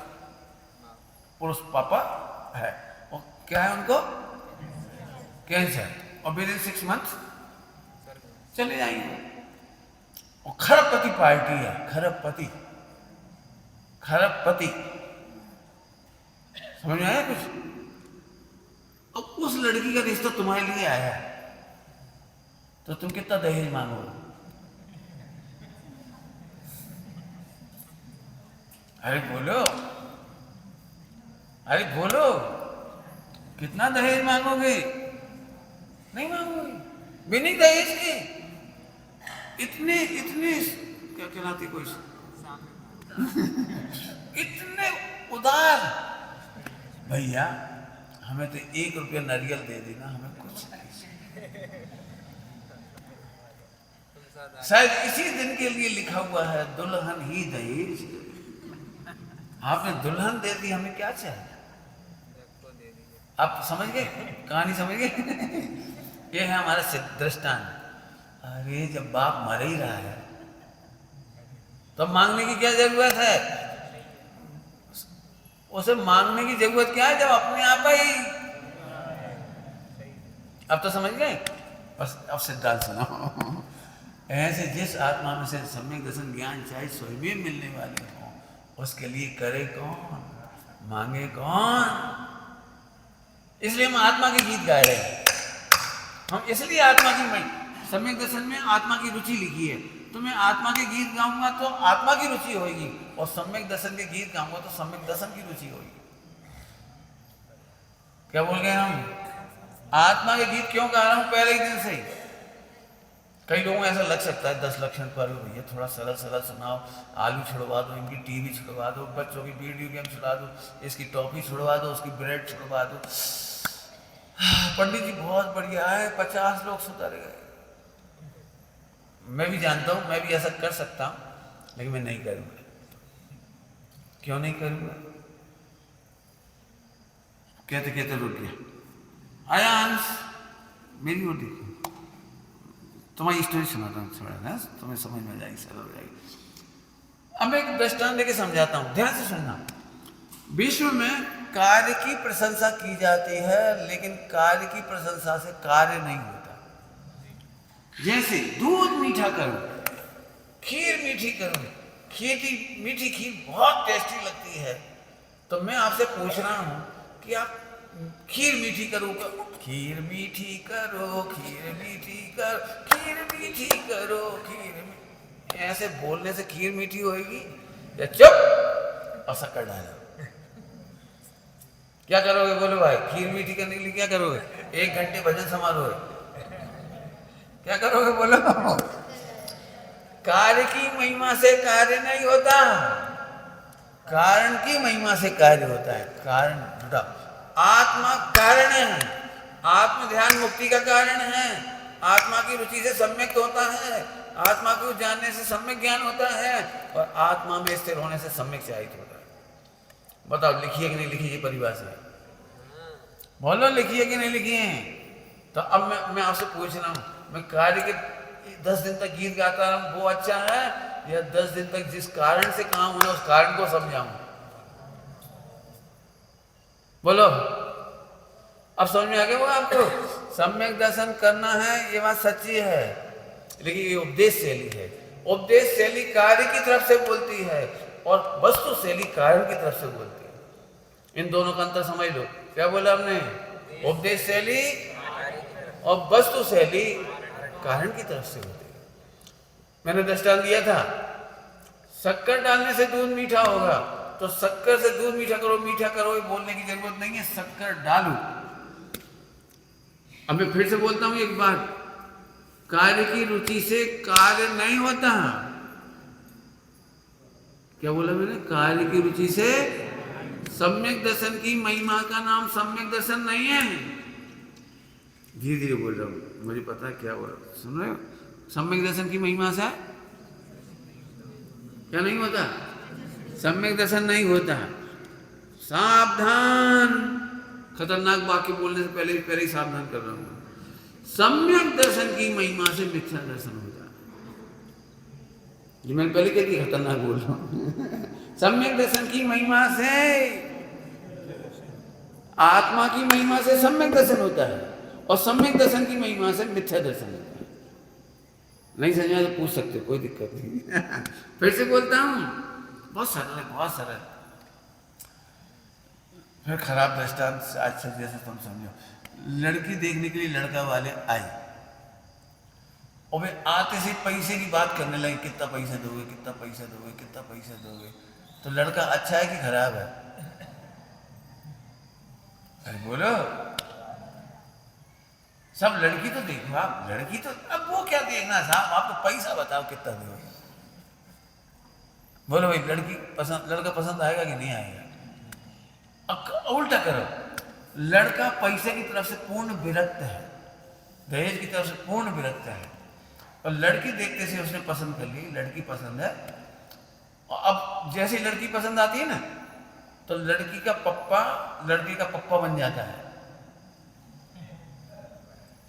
पुरुष पापा है, और क्या है उनको? कैंसर, और विद इन 6 मंथ चले जाएंगे। और खरबपति पार्टी है, खरबपति। समझ में आया कुछ? अब उस लड़की का रिश्ता तुम्हारे लिए आया है, तो तुम कितना दहेज मांगोगे? अरे बोलो, कितना दहेज मांगोगे? नहीं मांगोगे, बिना दहेज के। इतने क्या कहलाती कोई इतने उदार भैया, हमें तो 1 रुपया नारियल दे देना, हमें कुछ नहीं। शायद इसी दिन के लिए लिखा हुआ है, दुल्हन ही दहेज। आपने दुल्हन दे दी, हमें क्या चाहिए? आप समझ गए कहानी? समझ गए? ये है हमारा दृष्टांत। अरे जब बाप मर ही रहा है तो मांगने की क्या जरूरत है? उसे मांगने की जरूरत क्या है जब अपने आप ही। अब तो समझ गए? बस अब सिद्धांत सुनो। ऐसे जिस आत्मा में से सम्यक दर्शन ज्ञान चाहे स्वयं मिलने वाले हो, उसके लिए करे कौन, मांगे कौन? इसलिए हम आत्मा के गीत गा रहे हैं। हम इसलिए आत्मा की सम्यक दर्शन में आत्मा की रुचि लिखी है। तो मैं आत्मा के गीत गाऊंगा तो आत्मा की रुचि होगी, और सम्यक दर्शन के गीत गाऊंगा तो सम्यक दर्शन की रुचि होगी। क्या बोल गए हम? आत्मा के गीत क्यों गा रहा हूं पहले ही दिन से? कई लोगों को ऐसा लग सकता है 10 लक्षण पर भैया थोड़ा सरल सुनाओ, आलू छुड़वा दो, इनकी टीवी छुड़वा दो, बच्चों की वीडियो गेम छुड़ा दो, इसकी टॉफी छुड़वा दो, उसकी ब्रेड छुड़वा दो। पंडित जी बहुत बढ़िया है, 50 लोग सुधर गए। मैं भी जानता हूं, मैं भी ऐसा कर सकता हूं, लेकिन मैं नहीं करूंगा। क्यों नहीं करूंगा? कहते रुक गया। आया अंश, मेरी ओर देखो, तुम्हारी स्टोरी सुनाता हूँ, थोड़ा तुम्हें समझ में जाएगी, सरल हो जाएगी। अब मैं एक दृष्टांत लेके समझाता हूँ, ध्यान से सुनना। विश्व में कार्य की प्रशंसा की जाती है, लेकिन कार्य की प्रशंसा से कार्य नहीं होता। जैसे दूध मीठा करो, खीर मीठी करो, मीठी खीर बहुत टेस्टी लगती है, तो मैं आपसे पूछ रहा हूं कि आप खीर मीठी करो, खीर मीठी करो, खीर मीठी करो, खीर मीठी करो, ऐसे बोलने से खीर मीठी होगी? या चुप और शक्कर डालो? क्या करोगे बोलो भाई? खीर मीठी करने के लिए क्या करोगे? 1 घंटे भजन समारोह, क्या करोगे बोलो? कार्य की महिमा से कार्य नहीं होता, कारण की महिमा से कार्य होता है। कारण जुड़ा, आत्मा कारण है, आत्म ध्यान मुक्ति का कारण है, आत्मा की रुचि से सम्यक होता है, आत्मा को जानने से सम्यक ज्ञान होता है, और आत्मा में स्थिर होने से सम्यक चाहित होता है। बताओ लिखिए कि नहीं लिखिए परिभाषा? बोलो लिखिए कि नहीं लिखिए? तो अब मैं आपसे पूछ रहा हूं, मैं कार्य के 10 दिन तक गीत गाता रहूं वो अच्छा है, या 10 दिन तक जिस कारण से काम होना उस कारण को समझाऊं? बोलो अब समझ में आ गया होगा आपको, सम्यक दर्शन करना है, ये बात सच्ची है, लेकिन ये उपदेश शैली है। उपदेश शैली कार्य की तरफ से बोलती है और वस्तु शैली कारण की तरफ से बोलती है। इन दोनों का अंतर समझ लो। क्या बोला हमने? उपदेश शैली और वस्तु शैली कारण की तरफ से होती है। मैंने दृष्टांत दिया था, शक्कर डालने से दूध मीठा होगा, तो शक्कर से दूध मीठा करो, ये बोलने की जरूरत नहीं है, शक्कर डालो। अब मैं फिर से बोलता हूं एक बात, कार्य की रुचि से कार्य नहीं होता। क्या बोला मैंने? कार्य की रुचि से सम्यक दर्शन की महिमा का नाम सम्यक दर्शन नहीं है। धीरे धीरे बोल रहा हूं, मुझे पता है क्या बोल रहा हूं, सुन रहे हो? सम्यक दर्शन की महिमा से क्या नहीं होता? सम्यक दर्शन नहीं होता। सावधान, खतरनाक वाक्य बोलने से पहले ही सावधान कर रहा हूं। सम्यक दर्शन की महिमा से मिथ्या दर्शन होता है। ये मैंने पहले कह दिया, खतरनाक बोल रहा हूं। सम्यक दर्शन की महिमा से, आत्मा की महिमा से सम्यक दर्शन होता है, और सम्यक दर्शन की महिमा से मिथ्या दर्शन होता है। नहीं समझा तो पूछ सकते, कोई दिक्कत नहीं। फिर से बोलता हूं, बहुत सरल है, बहुत सरल। फिर खराब दृष्टांत आज से जैसे तुम समझो, लड़की देखने के लिए लड़का वाले आए और वे आते से पैसे की बात करने लगे, कितना पैसा दोगे, कितना पैसा दोगे, कितना पैसा दोगे। तो लड़का अच्छा है कि खराब है? अरे बोलो, सब लड़की तो देखो आप, लड़की तो, अब वो क्या देखना साहब, आप तो पैसा बताओ कितना दोगे। बोलो भाई, लड़की पसंद, लड़का पसंद आएगा कि नहीं आएगा? अब उल्टा करो, लड़का पैसे की तरफ से पूर्ण विरक्त है, दहेज की तरफ से पूर्ण विरक्त है, और लड़की देखते से उसने पसंद कर ली, लड़की पसंद है। और अब जैसे लड़की पसंद आती है ना, तो लड़की का पप्पा लड़की का पप्पा बन जाता है।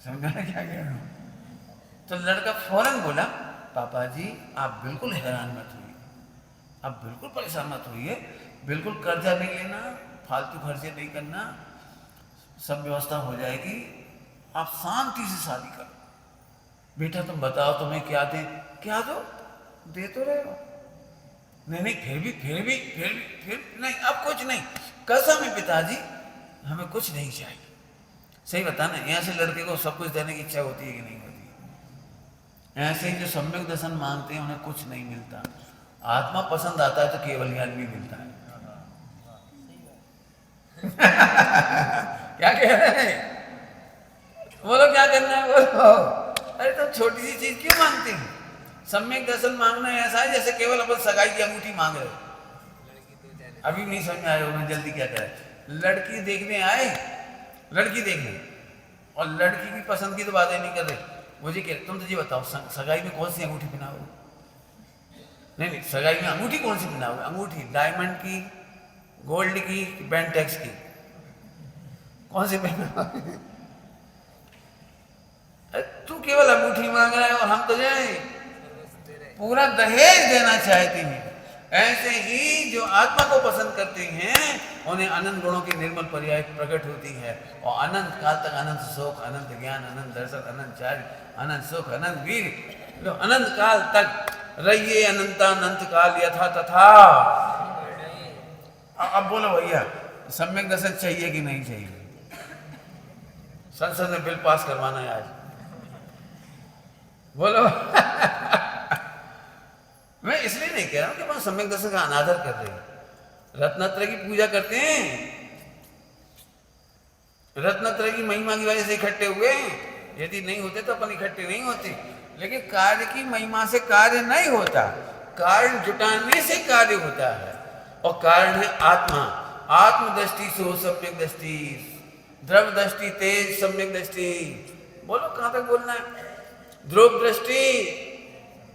समझा क्या कह रहा हूं? तो लड़का फौरन बोला, पापा जी आप बिल्कुल हैरान मत होइए, आप बिल्कुल परेशान मत होइए, बिल्कुल कर्जा नहीं लेना, फालतू खर्चे नहीं करना, सब व्यवस्था हो जाएगी, आप शांति से शादी करो। बेटा तुम बताओ तुम्हें क्या दें? क्या दो? दे तो रहे हो। नहीं, फिर नहीं, अब कुछ नहीं, कसम है पिताजी, हमें कुछ नहीं चाहिए। सही बताना, यहाँ से लड़के को सब कुछ देने की इच्छा होती है कि नहीं होती? ऐसे ही जो सम्यक दर्शन मांगते हैं उन्हें कुछ नहीं मिलता। आत्मा पसंद आता है तो केवल ज्ञान भी मिलता है। क्या कह रहे हैं? बोलो क्या करना है, बोलो। अरे तुम छोटी सी चीज क्यों मांगते हैं? सम्यक दर्शन मांगना ऐसा है जैसे केवल अपन सगाई की अंगूठी मांग रहे हो। अभी नहीं समझ में आया, मैं जल्दी क्या करें। लड़की देखने आए, लड़की देखने, और लड़की की पसंद की तो बातें नहीं कर रहे, मुझे क्या, तुम तो ये बताओ सगाई में कौन सी अंगूठी पहनाओगे? नहीं, सगाई में अंगूठी कौन सी पहनाओगे? अंगूठी डायमंड की, गोल्ड की, बेंटेक्स की, कौन सी पहनाओगे? तू केवल अंगूठी मांग रहा है और हम तो जाए पूरा दहेज देना चाहते हैं। ऐसे ही जो आत्मा को पसंद करते हैं उन्हें अनंत गुणों की निर्मल पर्याय प्रकट होती है, और अनंत काल तक अनंत सुख, अनंत ज्ञान, अनंत दर्शन, अनंत चार्य, अनंत सुख, अनंत वीर, जो अनंत काल तक रहिए, अनंत काल यथा तथा। अब बोलो भैया, सम्यक दर्शन चाहिए कि नहीं चाहिए? संसद में बिल पास करवाना है आज, बोलो। मैं इसलिए नहीं कह रहा हूं कि हम सम्यक दर्शन का अनादर कर रहे हैं। रत्नत्रय की पूजा करते हैं, रत्नत्रय की महिमा की वजह से इकट्ठे हुए, यदि नहीं होते तो अपन इकट्ठे नहीं होते। लेकिन कार्य की महिमा से कार्य नहीं होता, कारण जुटाने से कार्य होता है, और कारण है आत्मा। आत्मदृष्टि सो सम्यक दृष्टि, द्रव दृष्टि तेज सम्यक दृष्टि। बोलो कहां तक बोलना है? ध्रुव दृष्टि,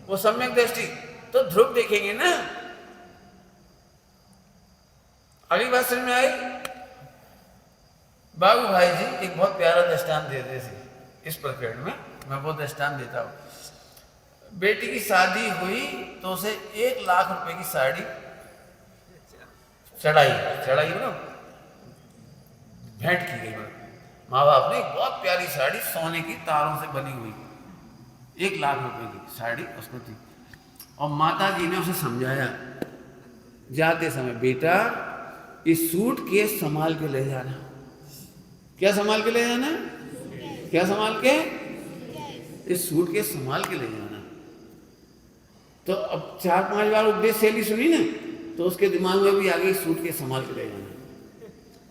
वो सम्यक दृष्टि, तो ध्रुव देखेंगे ना। अगली बात समझ में आई? बाबू भाई जी एक बहुत प्यारा दृष्टांत देते थे इस प्रकरण में, मैं वो दृष्टांत देता हूं। बेटी की शादी हुई तो उसे 1 लाख रुपए की साड़ी चढ़ाई ना, भेंट की गई। माँ बाप ने एक बहुत प्यारी साड़ी सोने की तारों से बनी हुई 1 लाख रुपए की साड़ी उसको दी, और माता जी ने उसे समझाया जाते समय, बेटा इस सूट केस संभाल के ले जाना। क्या संभाल के ले जाना? क्या संभाल के? इस सूट केस संभाल के ले जाना। तो अब 4-5 बार उपदेश शैली सुनी ना, तो उसके दिमाग में भी आ गई सूट केस संभाल के ले जाना।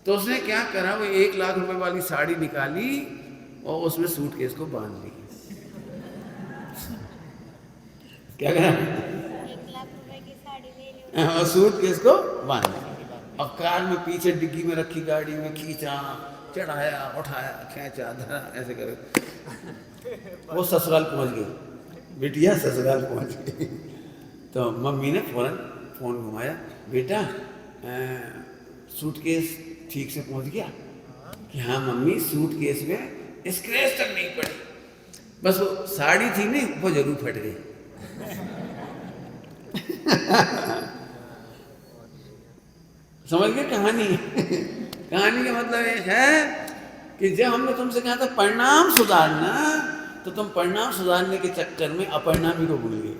तो उसने क्या करा, वो 1 लाख रुपए वाली साड़ी निकाली और उसमें सूटकेस को बांध ली। क्या करा? 1 लाख रुपए की साड़ी ले ली और सूटकेस को बांध ली। अब कार में पीछे डिग्गी में रखी, गाड़ी में खींचा, चढ़ाया, उठाया, खींचा, धरा, ऐसे करे वो ससुराल पहुंच गई। बिटिया ससुराल पहुंच गई। तो मम्मी ने फौरन फोन घुमाया, बेटा सूटकेस ठीक से पहुंच गया? कि हाँ मम्मी, सूटकेस में स्क्रैच तक नहीं पड़ी, बस वो साड़ी थी नहीं, वो जरूर फट गई। समझ गए कहानी? कहानी का मतलब ये है कि जब हमने तुमसे कहा था परिणाम सुधारना, तो तुम परिणाम सुधारने के चक्कर में अपरिणामी को भूल गए।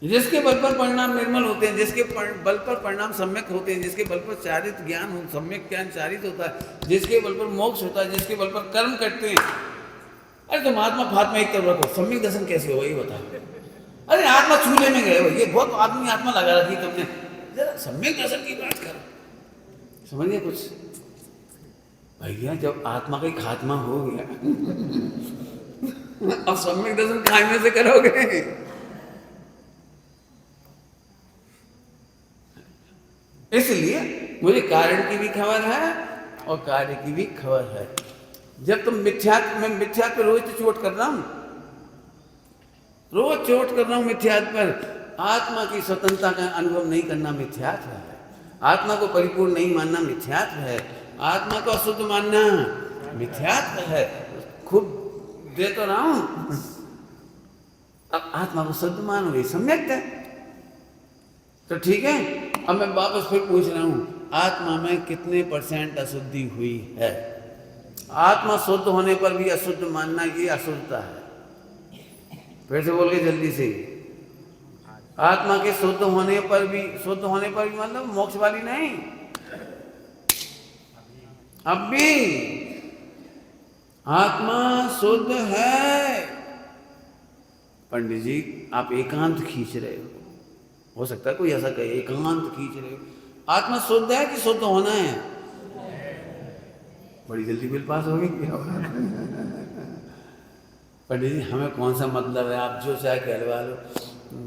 जिसके बल पर परिणाम निर्मल होते हैं, जिसके बल पर परिणाम सम्यक होते हैं, जिसके बल पर चारित ज्ञान सम्यक ज्ञान चारित होता है, जिसके बल पर मोक्ष होता है, जिसके बल पर कर्म करते हैं। अरे तुम आत्मा फात्मा एक तरफ रखो, सम्यक दर्शन कैसे होगा ये बताओ। अरे आत्मा चूल्हे में गए हो, ये बहुत आदमी आत्मा लगा रखी तुमने, जरा सम्यक दर्शन की बात करो। समझिए कुछ भैया, जब आत्मा का खात्मा हो गया अब सम्यक दर्शन काय में से करोगे? इसलिए मुझे कारण की भी खबर है और कार्य की भी खबर है। जब तुम मैं मिथ्यात्व पे रोज तो चोट कर रहा हूं, रोज चोट कर रहा हूं मिथ्यात्व पर। आत्मा की स्वतंत्रता का अनुभव नहीं करना मिथ्यात्व है, आत्मा को परिपूर्ण नहीं मानना मिथ्यात्व है, आत्मा को अशुद्ध मानना मिथ्यात्व है। खूब दे तो रहा हूं, अब आत्मा को शुद्ध मानो, ये सम्यक है। तो ठीक है, अब मैं वापस फिर पूछ रहा हूं, आत्मा में कितने % अशुद्धि हुई है? आत्मा शुद्ध होने पर भी अशुद्ध मानना, ये अशुद्धता है। फिर से बोल के जल्दी से, आत्मा के शुद्ध होने पर भी मतलब मोक्ष वाली नहीं, अब भी आत्मा शुद्ध है। पंडित जी आप एकांत खींच रहे हो सकता है कोई ऐसा कहे, एकांत खींच रहे हो। आत्मा शुद्ध है कि शुद्ध होना है? बड़ी जल्दी बिल पास हो गई। पंडित जी हमें कौन सा मतलब है, आप जो चाहे कहलवा लो,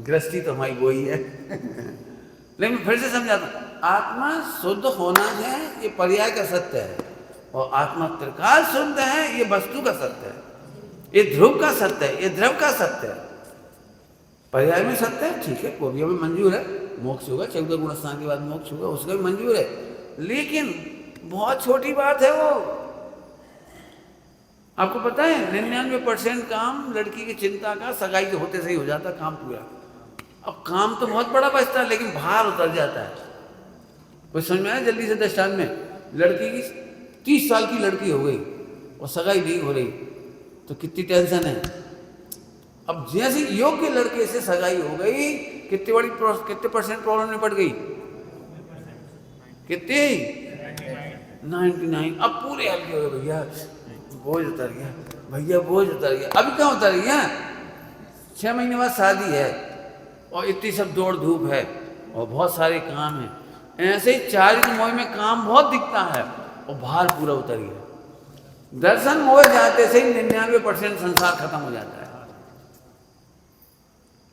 गृहस्थी तो हमारी वही है। लेकिन फिर से समझाता हूं, आत्मा शुद्ध होना है ये पर्याय का सत्य है, और आत्मा त्रिकाल शुद्ध है ये वस्तु का सत्य है, ये ध्रुव का सत्य है, ये द्रव का सत्य है। पर्याय में सत्य है, ठीक है, वो भी हमें मंजूर है। मोक्ष होगा, 14 गुण स्नान के बाद मोक्ष होगा, उसका भी मंजूर है। लेकिन बहुत छोटी बात है वो। आपको पता है 99% काम लड़की की चिंता का सगाई के होते से ही हो जाता काम पूरा। अब काम तो बहुत बड़ा बचता है, लेकिन भार उतर जाता है। कुछ समझ में आया? जल्दी से दृष्टांत में, लड़की की 30 साल की लड़की हो गई और सगाई नहीं हो रही, तो कितनी टेंशन है। अब जैसे योग्य लड़के से सगाई हो गई, कितने % प्रॉब्लम निपट गई? कितनी? 99। अब पूरे हल्के हो गए, भैया बोझ उतर गया, भैया बोझ उतर गया। अभी क्या उतर गया? 6 महीने बाद शादी है और इतनी सब दौड़ धूप है और बहुत सारे काम हैं। ऐसे ही चारित्र मोह में काम बहुत दिखता है और भार पूरा उतर गया। दर्शन मोह जाते से ही 99% संसार खत्म हो जाता है।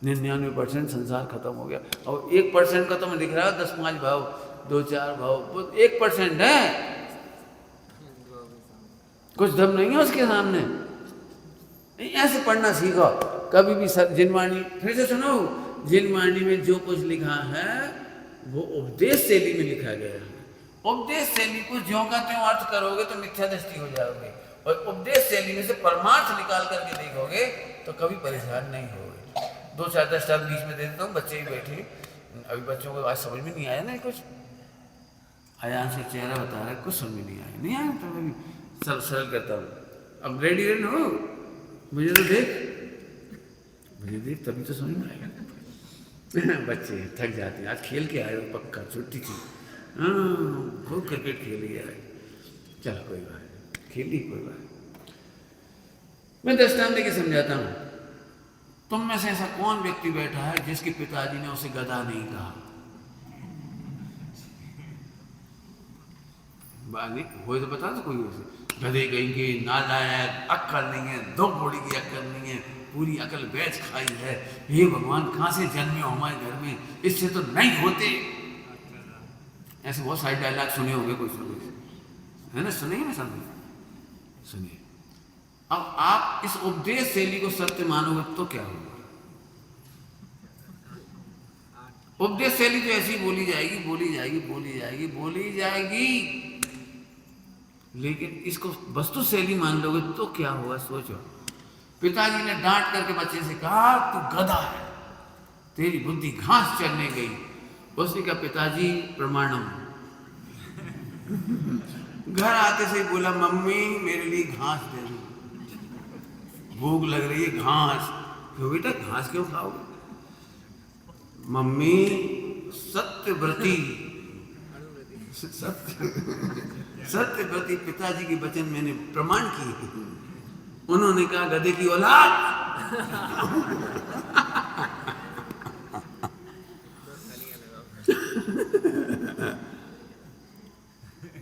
99% संसार खत्म हो गया, और 1% का तो मैं दिख रहा है 10-5 भाव, 2-4 भाव, 1% है। कुछ दम नहीं है उसके सामने। ऐसे पढ़ना सीखो कभी भी। जिनवाणी फिर से सुनो, जिनवाणी में जो कुछ लिखा है वो उपदेश शैली में लिखा गया है। उपदेश शैली को ज्यों का त्यों अर्थ करोगे तो मिथ्या दृष्टि हो जाओगे, और उपदेश शैली में से परमार्थ निकाल करके देखोगे तो कभी परेशान नहीं होगे। 2-4 दृष्टांत बीच में दे देता हूँ, बच्चे ही बैठे, अभी बच्चों को आज समझ में नहीं आया ना कुछ। अयान से चेहरा बता रहा है, कुछ समझ नहीं आया, नहीं आया तो मैं भी सरल सरल करता हूँ। अब रेडी रेडी हो, मुझे तो देख, मुझे देख, तभी तो समझ में आएगा। बच्चे थक जाते हैं, आज खेल के आए हो, पक्का छुट्टी थी, हाँ खूब क्रिकेट खेल लिया है, चलो कोई बात नहीं, खेल ली कोई बात नहीं। मैं दृष्टांत देके समझाता हूँ। तुम में से ऐसा कौन व्यक्ति बैठा है जिसके पिताजी ने उसे गधा नहीं कहा? वो तो बता दो कोई उसे, गधे कहेंगे, नालायक, अक्ल नहीं है, दो घोड़ी की अक्ल नहीं है, पूरी अकल बैच खाई है, ये भगवान कहाँ से जन्मे हो हमारे घर में, इससे तो नहीं होते। ऐसे बहुत सारे डायलॉग सुने होंगे कुछ लोग, है ना, सुने ना सब सुनिए। अब आप इस उपदेश शैली को सत्य मानोगे तो क्या होगा? उपदेश शैली तो ऐसी बोली जाएगी, बोली जाएगी, बोली जाएगी, बोली जाएगी, लेकिन इसको वस्तु शैली मान लोगे तो क्या होगा? सोचो, पिताजी ने डांट करके बच्चे से कहा तू गधा है, तेरी बुद्धि घास चरने गई। उसने कहा पिताजी प्रमाणम। घर आते से बोला मम्मी मेरे लिए घास दे दो, भूख लग रही है, घास। क्यों बेटा घास क्यों खाओगे? मम्मी सत्यव्रती, सत्यव्रती पिताजी के वचन मैंने प्रमाण किए। उन्होंने कहा गधे की औलाद।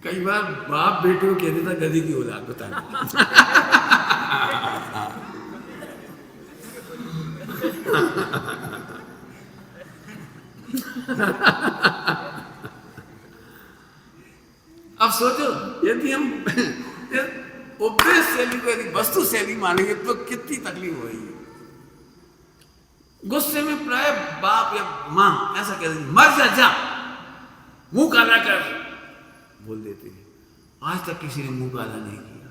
कई बार बाप बेटे को कह देता गधे की औलाद, बता। अब सोचो, यदि हम उपदेश शैली को यदि वस्तु शैली मानेंगे तो कितनी तकलीफ होगी। गुस्से में प्राय बाप या माँ ऐसा कह देते, मर जा, जा मुंह काला कर, बोल देते हैं। आज तक किसी ने मुंह काला नहीं किया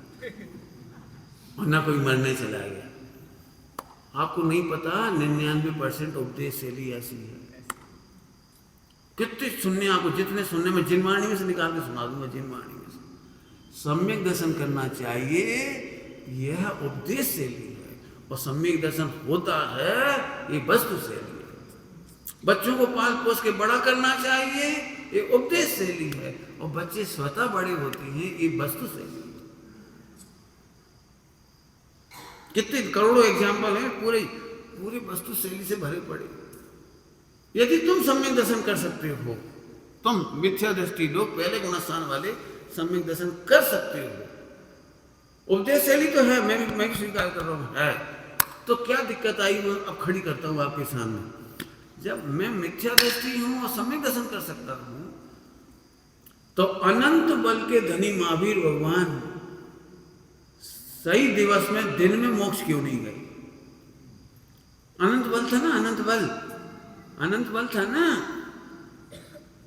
और ना कोई मरने चला गया। आपको नहीं पता 99% उपदेश शैली ऐसी है। कितने सुनने, आपको जितने सुनने में जिनवाणी में से निकाल के सुना दूंगा, जिनवाणी में से। सम्यक दर्शन करना चाहिए, यह उपदेश शैली है, और सम्यक दर्शन होता है ये वस्तु शैली है। बच्चों को पाल पोस के बड़ा करना चाहिए, ये उपदेश शैली है, और बच्चे स्वतः बड़े होते हैं, ये वस्तु शैली है। कितने करोड़ों एग्जाम्पल हैं, पूरे पूरे वस्तु शैली से भरे पड़े। यदि तुम सम्यक दर्शन कर सकते हो, तुम मिथ्या दृष्टि लोग, पहले गुणस्थान वाले सम्यक दर्शन कर सकते हो। उपदेश शैली तो है, मैं भी स्वीकार कर रहा हूँ है, तो क्या दिक्कत आई? मैं अब खड़ी करता हूँ आपके सामने। जब मैं मिथ्या दृष्टि हूँ और सम्यक दर्शन कर सकता हूँ, तो अनंत बल के धनी महावीर भगवान सही दिवस में दिन में मोक्ष क्यों नहीं गए? अनंत बल था ना, अनंत बल था ना।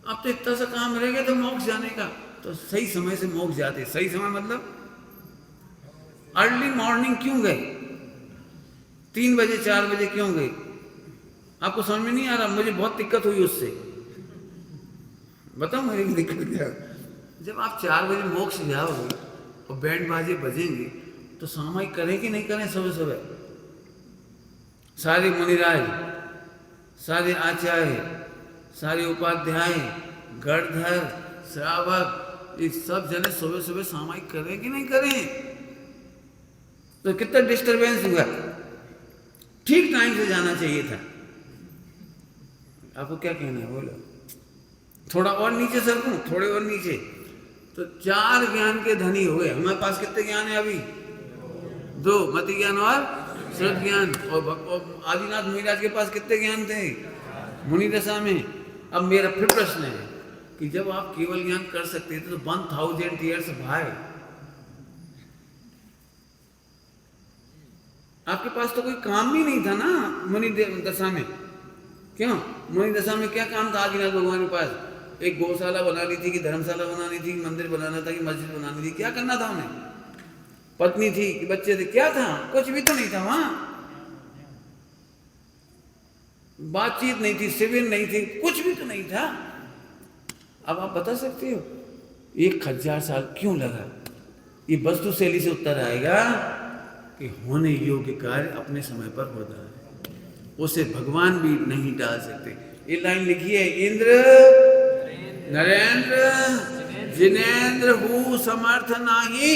अब तो इतना सा काम रह गया तो मोक्ष जाने का, तो सही समय से मोक्ष जाते। सही समय मतलब अर्ली मॉर्निंग क्यों गए? 3 बजे 4 बजे क्यों गए? आपको समझ में नहीं आ रहा? मुझे बहुत दिक्कत हुई उससे। बताओ मेरी दिक्कत क्या? जब आप 4 बजे मोक्ष जाओगे और बैंड बाजे बजेंगे तो सामायिक करें कि नहीं करें? सुबह सुबह सारे मुनिराज, सारे आचार्य, सारे उपाध्याय, गणधर, श्रावक, ये सब जने सुबह सुबह सामायिक करें कि नहीं करें? तो कितना डिस्टरबेंस हुआ। ठीक टाइम से जाना चाहिए था। आपको क्या कहना है बोलो? थोड़ा और नीचे सरकूं, थोड़े और नीचे, तो 4 ज्ञान के धनी हो गए। हमारे पास कितने ज्ञान है अभी? 2, मति ज्ञान और श्रद्ध ज्ञान। और आदिनाथ महाराज के पास कितने ज्ञान थे मुनि दशा में? अब मेरा फिर प्रश्न है कि जब आप केवल ज्ञान कर सकते थे तो 1000 ईयर्स भाई, आपके पास तो कोई काम भी नहीं था ना मुनि दशा में। क्यों? मुनि दशा में क्या काम था आदिनाथ भगवान के पास? एक गौशाला बनानी थी कि धर्मशाला बनानी थी, मंदिर बनाना था कि मस्जिद बनानी थी? क्या करना था उन्हें? पत्नी थी कि बच्चे थे? क्या था? कुछ भी तो नहीं था वहां। बातचीत नहीं थी, शिविर नहीं थी, कुछ भी तो नहीं था। अब आप बता सकते हो 1000 साल क्यों लगा? ये वस्तु शैली से उत्तर आएगा कि होने योग्य कार्य अपने समय पर होता है, उसे भगवान भी नहीं टाल सकते। ये लाइन लिखी है, इंद्र नरेंद्र जिनेंद्र हु समर्थ नाही।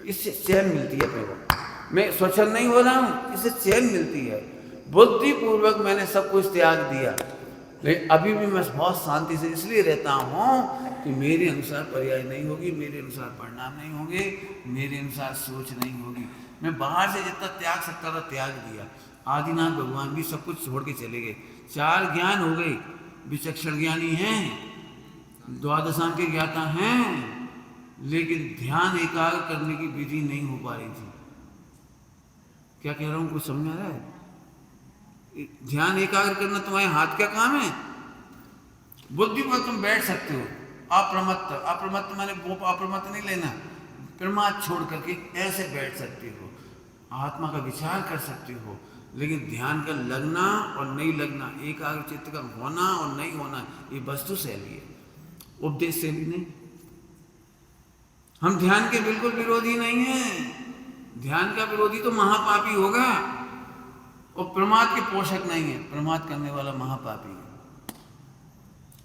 इससे चैन मिलती है अपने को। मैं स्वच्छंद नहीं हो रहा हूं, इससे चैन मिलती है। बुद्धिपूर्वक मैंने सब कुछ त्याग दिया, लेकिन अभी भी मैं बहुत शांति से इसलिए रहता हूँ कि मेरे अनुसार पर्याय नहीं होगी, मेरे अनुसार परिणाम नहीं होंगे, मेरे अनुसार सोच नहीं होगी। मैं बाहर से जितना त्याग सकता था त्याग दिया। आदिनाथ भगवान भी सब कुछ छोड़ के चले गए। 4 ज्ञान हो गए, विचक्षण ज्ञानी हैं, द्वादशांग के ज्ञाता हैं, लेकिन ध्यान एकाग्र करने की विधि नहीं हो पा रही थी। क्या कह रहा हूँ, कुछ समझ आ रहा है? ध्यान एकाग्र करना तुम्हारे हाथ का काम है। बुद्धि पर तुम बैठ सकते हो, अप्रमत्त। अप्रमत्त माने वो अप्रमत्त नहीं लेना, प्रमाद छोड़ करके ऐसे बैठ सकते हो, आत्मा का विचार कर सकते हो। लेकिन ध्यान का लगना और नहीं लगना, एकाग्र चित्त का होना और नहीं होना, ये वस्तु शैली है, उपदेश शैली नहीं। हम ध्यान के बिल्कुल विरोधी नहीं हैं। ध्यान का विरोधी तो महापापी होगा, और प्रमाद के पोषक नहीं है। प्रमाद करने वाला महापापी है।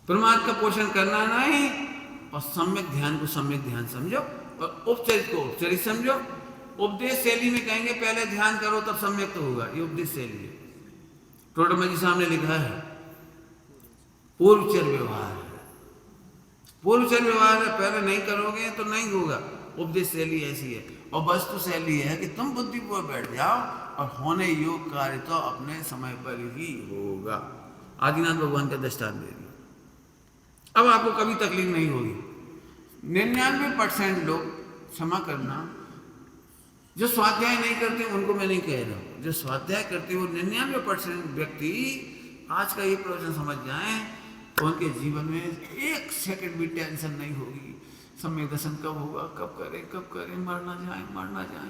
प्रमाद का पोषण करना नहीं, और सम्यक ध्यान को सम्यक ध्यान समझो, और उपचरित को उपचरित समझो। उपदेश शैली में कहेंगे पहले ध्यान करो तब सम्यक तो होगा, ये उपदेश शैली है। टोडरमल जी साहब ने लिखा है, पूर्वचर व्यवहार है। पूर्वचर व्यवहार है, पहले नहीं करोगे तो नहीं होगा। उपदेश शैली ऐसी है। और वस्तु शैली है कि तुम बुद्धि पर बैठ जाओ और होने योग कार्य तो अपने समय पर ही होगा। आदिनाथ भगवान का दृष्टांत दे दिया। अब आपको कभी तकलीफ नहीं होगी। 99% लोग, क्षमा करना, जो स्वाध्याय नहीं करते उनको मैं नहीं कह रहा हूँ, जो स्वाध्याय करते वो 99% व्यक्ति आज का ये प्रवचन समझ जाएं तो उनके जीवन में 1 सेकंड भी टेंशन नहीं होगी। सम्यक दर्शन कब होगा, कब करें, मरना जाए।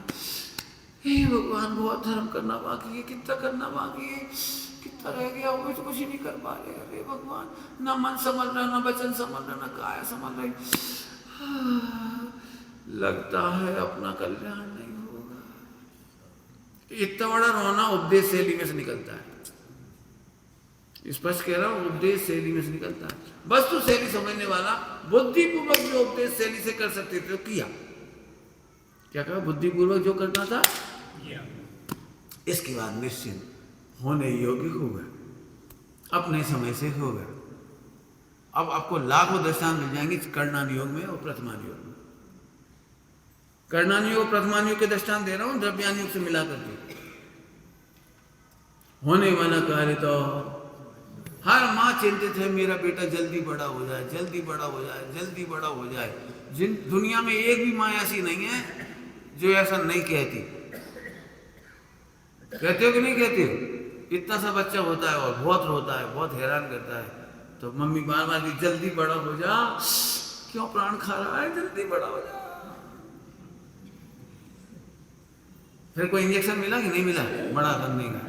हे भगवान, बहुत धर्म करना बाकी है, कितना करना बाकी है, कितना रह गया, वो तो कुछ ही नहीं कर पा रहे। अरे भगवान, ना मन संभल रहा, ना वचन संभल रहा, ना काया संभल रही। लगता है अपना कल्याण नहीं होगा। इतना बड़ा रोना उपदेश शैली में से निकलता है। स्पष्ट कह रहा हूं, उपदेश शैली में से निकलता है। वस्तु शैली समझने वाला बुद्धिपूर्वक जो उपदेश शैली से कर सकते थे किया। क्या कहा? बुद्धिपूर्वक जो करना था इसके बाद निश्चिंत होने योग्य होगा, अपने समय से होगा। अब आपको लाखों दृष्टांत मिल जाएंगे कर्णान योग में और प्रथमान योग में। कर्णान योग और प्रथमान योग के दृष्टांत दे रहा हूं द्रव्यान योग से मिला करके। होने वाला कार्य तो हर माँ चिंतित है, मेरा बेटा जल्दी बड़ा हो जाए, जल्दी बड़ा हो जाए, जल्दी बड़ा हो जाए। जिन दुनिया में एक भी माँ ऐसी नहीं है जो ऐसा नहीं कहती। कहते हो कि नहीं कहते हो? इतना सा बच्चा होता है और बहुत रोता है, बहुत हैरान करता है, तो मम्मी बार बार की जल्दी बड़ा हो जा, क्यों प्राण खा रहा है, जल्दी बड़ा हो जा। फिर कोई इंजेक्शन मिला कि नहीं मिला बड़ा करने का?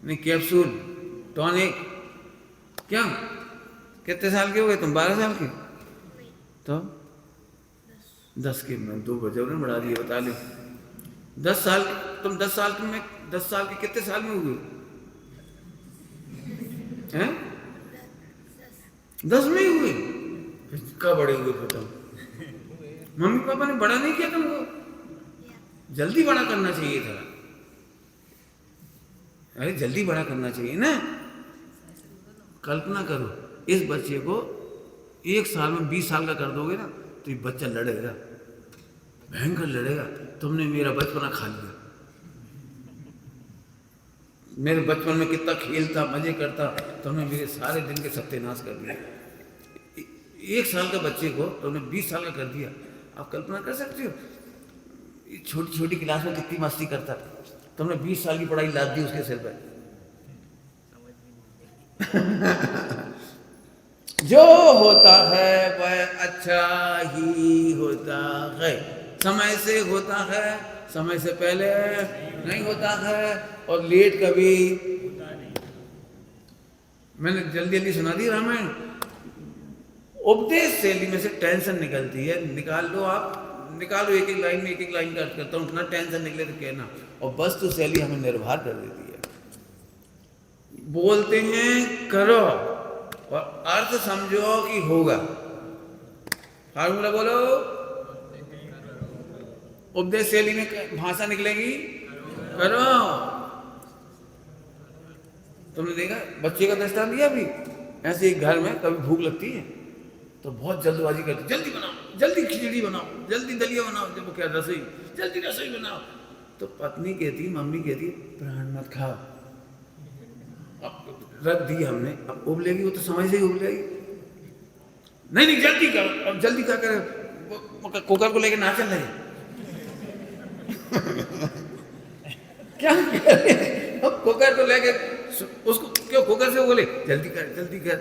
नहीं, कैप्सूल, टॉनिक। क्या कितने साल के हो गए तुम? 12 साल के? तो 10 के में 2 बजे ने बढ़ा दिए, बता लो। 10 साल तुम 10 साल में 10 साल के कितने साल में हुए हैं? 10 में ही हुए। कब बड़े हुए फिर तुम? मम्मी पापा ने बड़ा नहीं किया तुमको? जल्दी बड़ा करना चाहिए था। अरे जल्दी बड़ा करना चाहिए ना। कल्पना करो, इस बच्चे को 1 साल में 20 साल का कर दोगे ना तो ये बच्चा लड़ेगा, भयंकर लड़ेगा। तुमने मेरा बचपना खा लिया। मेरे बचपन में कितना खेलता, मजे करता, तुमने मेरे सारे दिन के सत्यानाश कर दिया। 1 साल का बच्चे को तुमने 20 साल का कर दिया। आप कल्पना कर सकते हो छोटी छोटी क्लास में कितनी मस्ती करता। तुमने 20 साल की पढ़ाई लाद दी उसके सिर पर। जो होता है वह अच्छा ही होता है, समय से होता है, समय से पहले नहीं होता है, और लेट कभी मैंने जल्दी जल्दी सुना दी रामायण। उपदेश शैली में से टेंशन निकलती है, निकाल लो आप, निकालो एक एक लाइन में, एक एक लाइन काट करता हूँ, इतना टेंशन निकले तो कहना। और वस्तु शैली हमें निर्भर कर देती है। बोलते हैं करो और अर्थ समझो कि होगा। फार्मूला बोलो, उपदेश शैली में भाषा निकलेगी करो। तुमने देखा बच्चे का दृष्टांत दिया अभी, ऐसे एक घर में कभी भूख लगती है तो बहुत जल्दबाजी करती, जल्दी बनाओ, जल्दी खिचड़ी बनाओ, जल्दी दलिया बनाओ, जब वो क्या रसोई, जल्दी रसोई बनाओ। तो पत्नी कहती, मम्मी कहती प्राण मत खाओ, अब रख दी हमने, अब उबलेगी, वो तो समझ से ही उबलेगी। नहीं नहीं जल्दी करो, अब जल्दी क्या करे, कुकर को लेके ना चल रहे क्या करे, अब कुकर को लेके उसको क्यों, कुकर से बोले जल्दी कर जल्दी कर,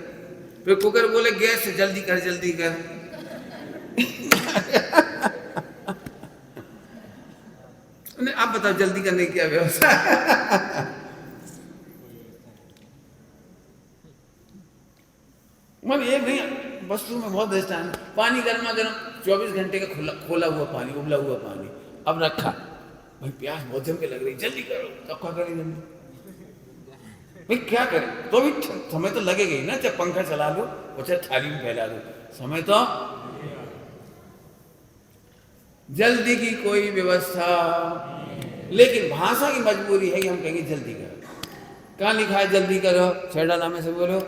फिर कुकर बोले गैस से जल्दी कर जल्दी कर। आप बताओ जल्दी करने की क्या व्यवस्था। मतलब ये नहीं, वस्तु में बहुत दृष्टान है। पानी गर्मा गर्म 24 घंटे का खोला हुआ पानी, उबला हुआ पानी, अब रखा, भाई प्यास बहुत जम के लग रही, जल्दी करो, अब क्या करें जल्दी, भाई क्या करें, तो भी समय तो लगेगा ही ना, चाहे पंखा चला लो और चाहे थाली में फैला दो, समय तो। जल्दी की कोई व्यवस्था, लेकिन भाषा की मजबूरी है कि हम कहेंगे जल्दी करो। कहाँ लिखा है जल्दी करो, छेड़ा में से बोलो,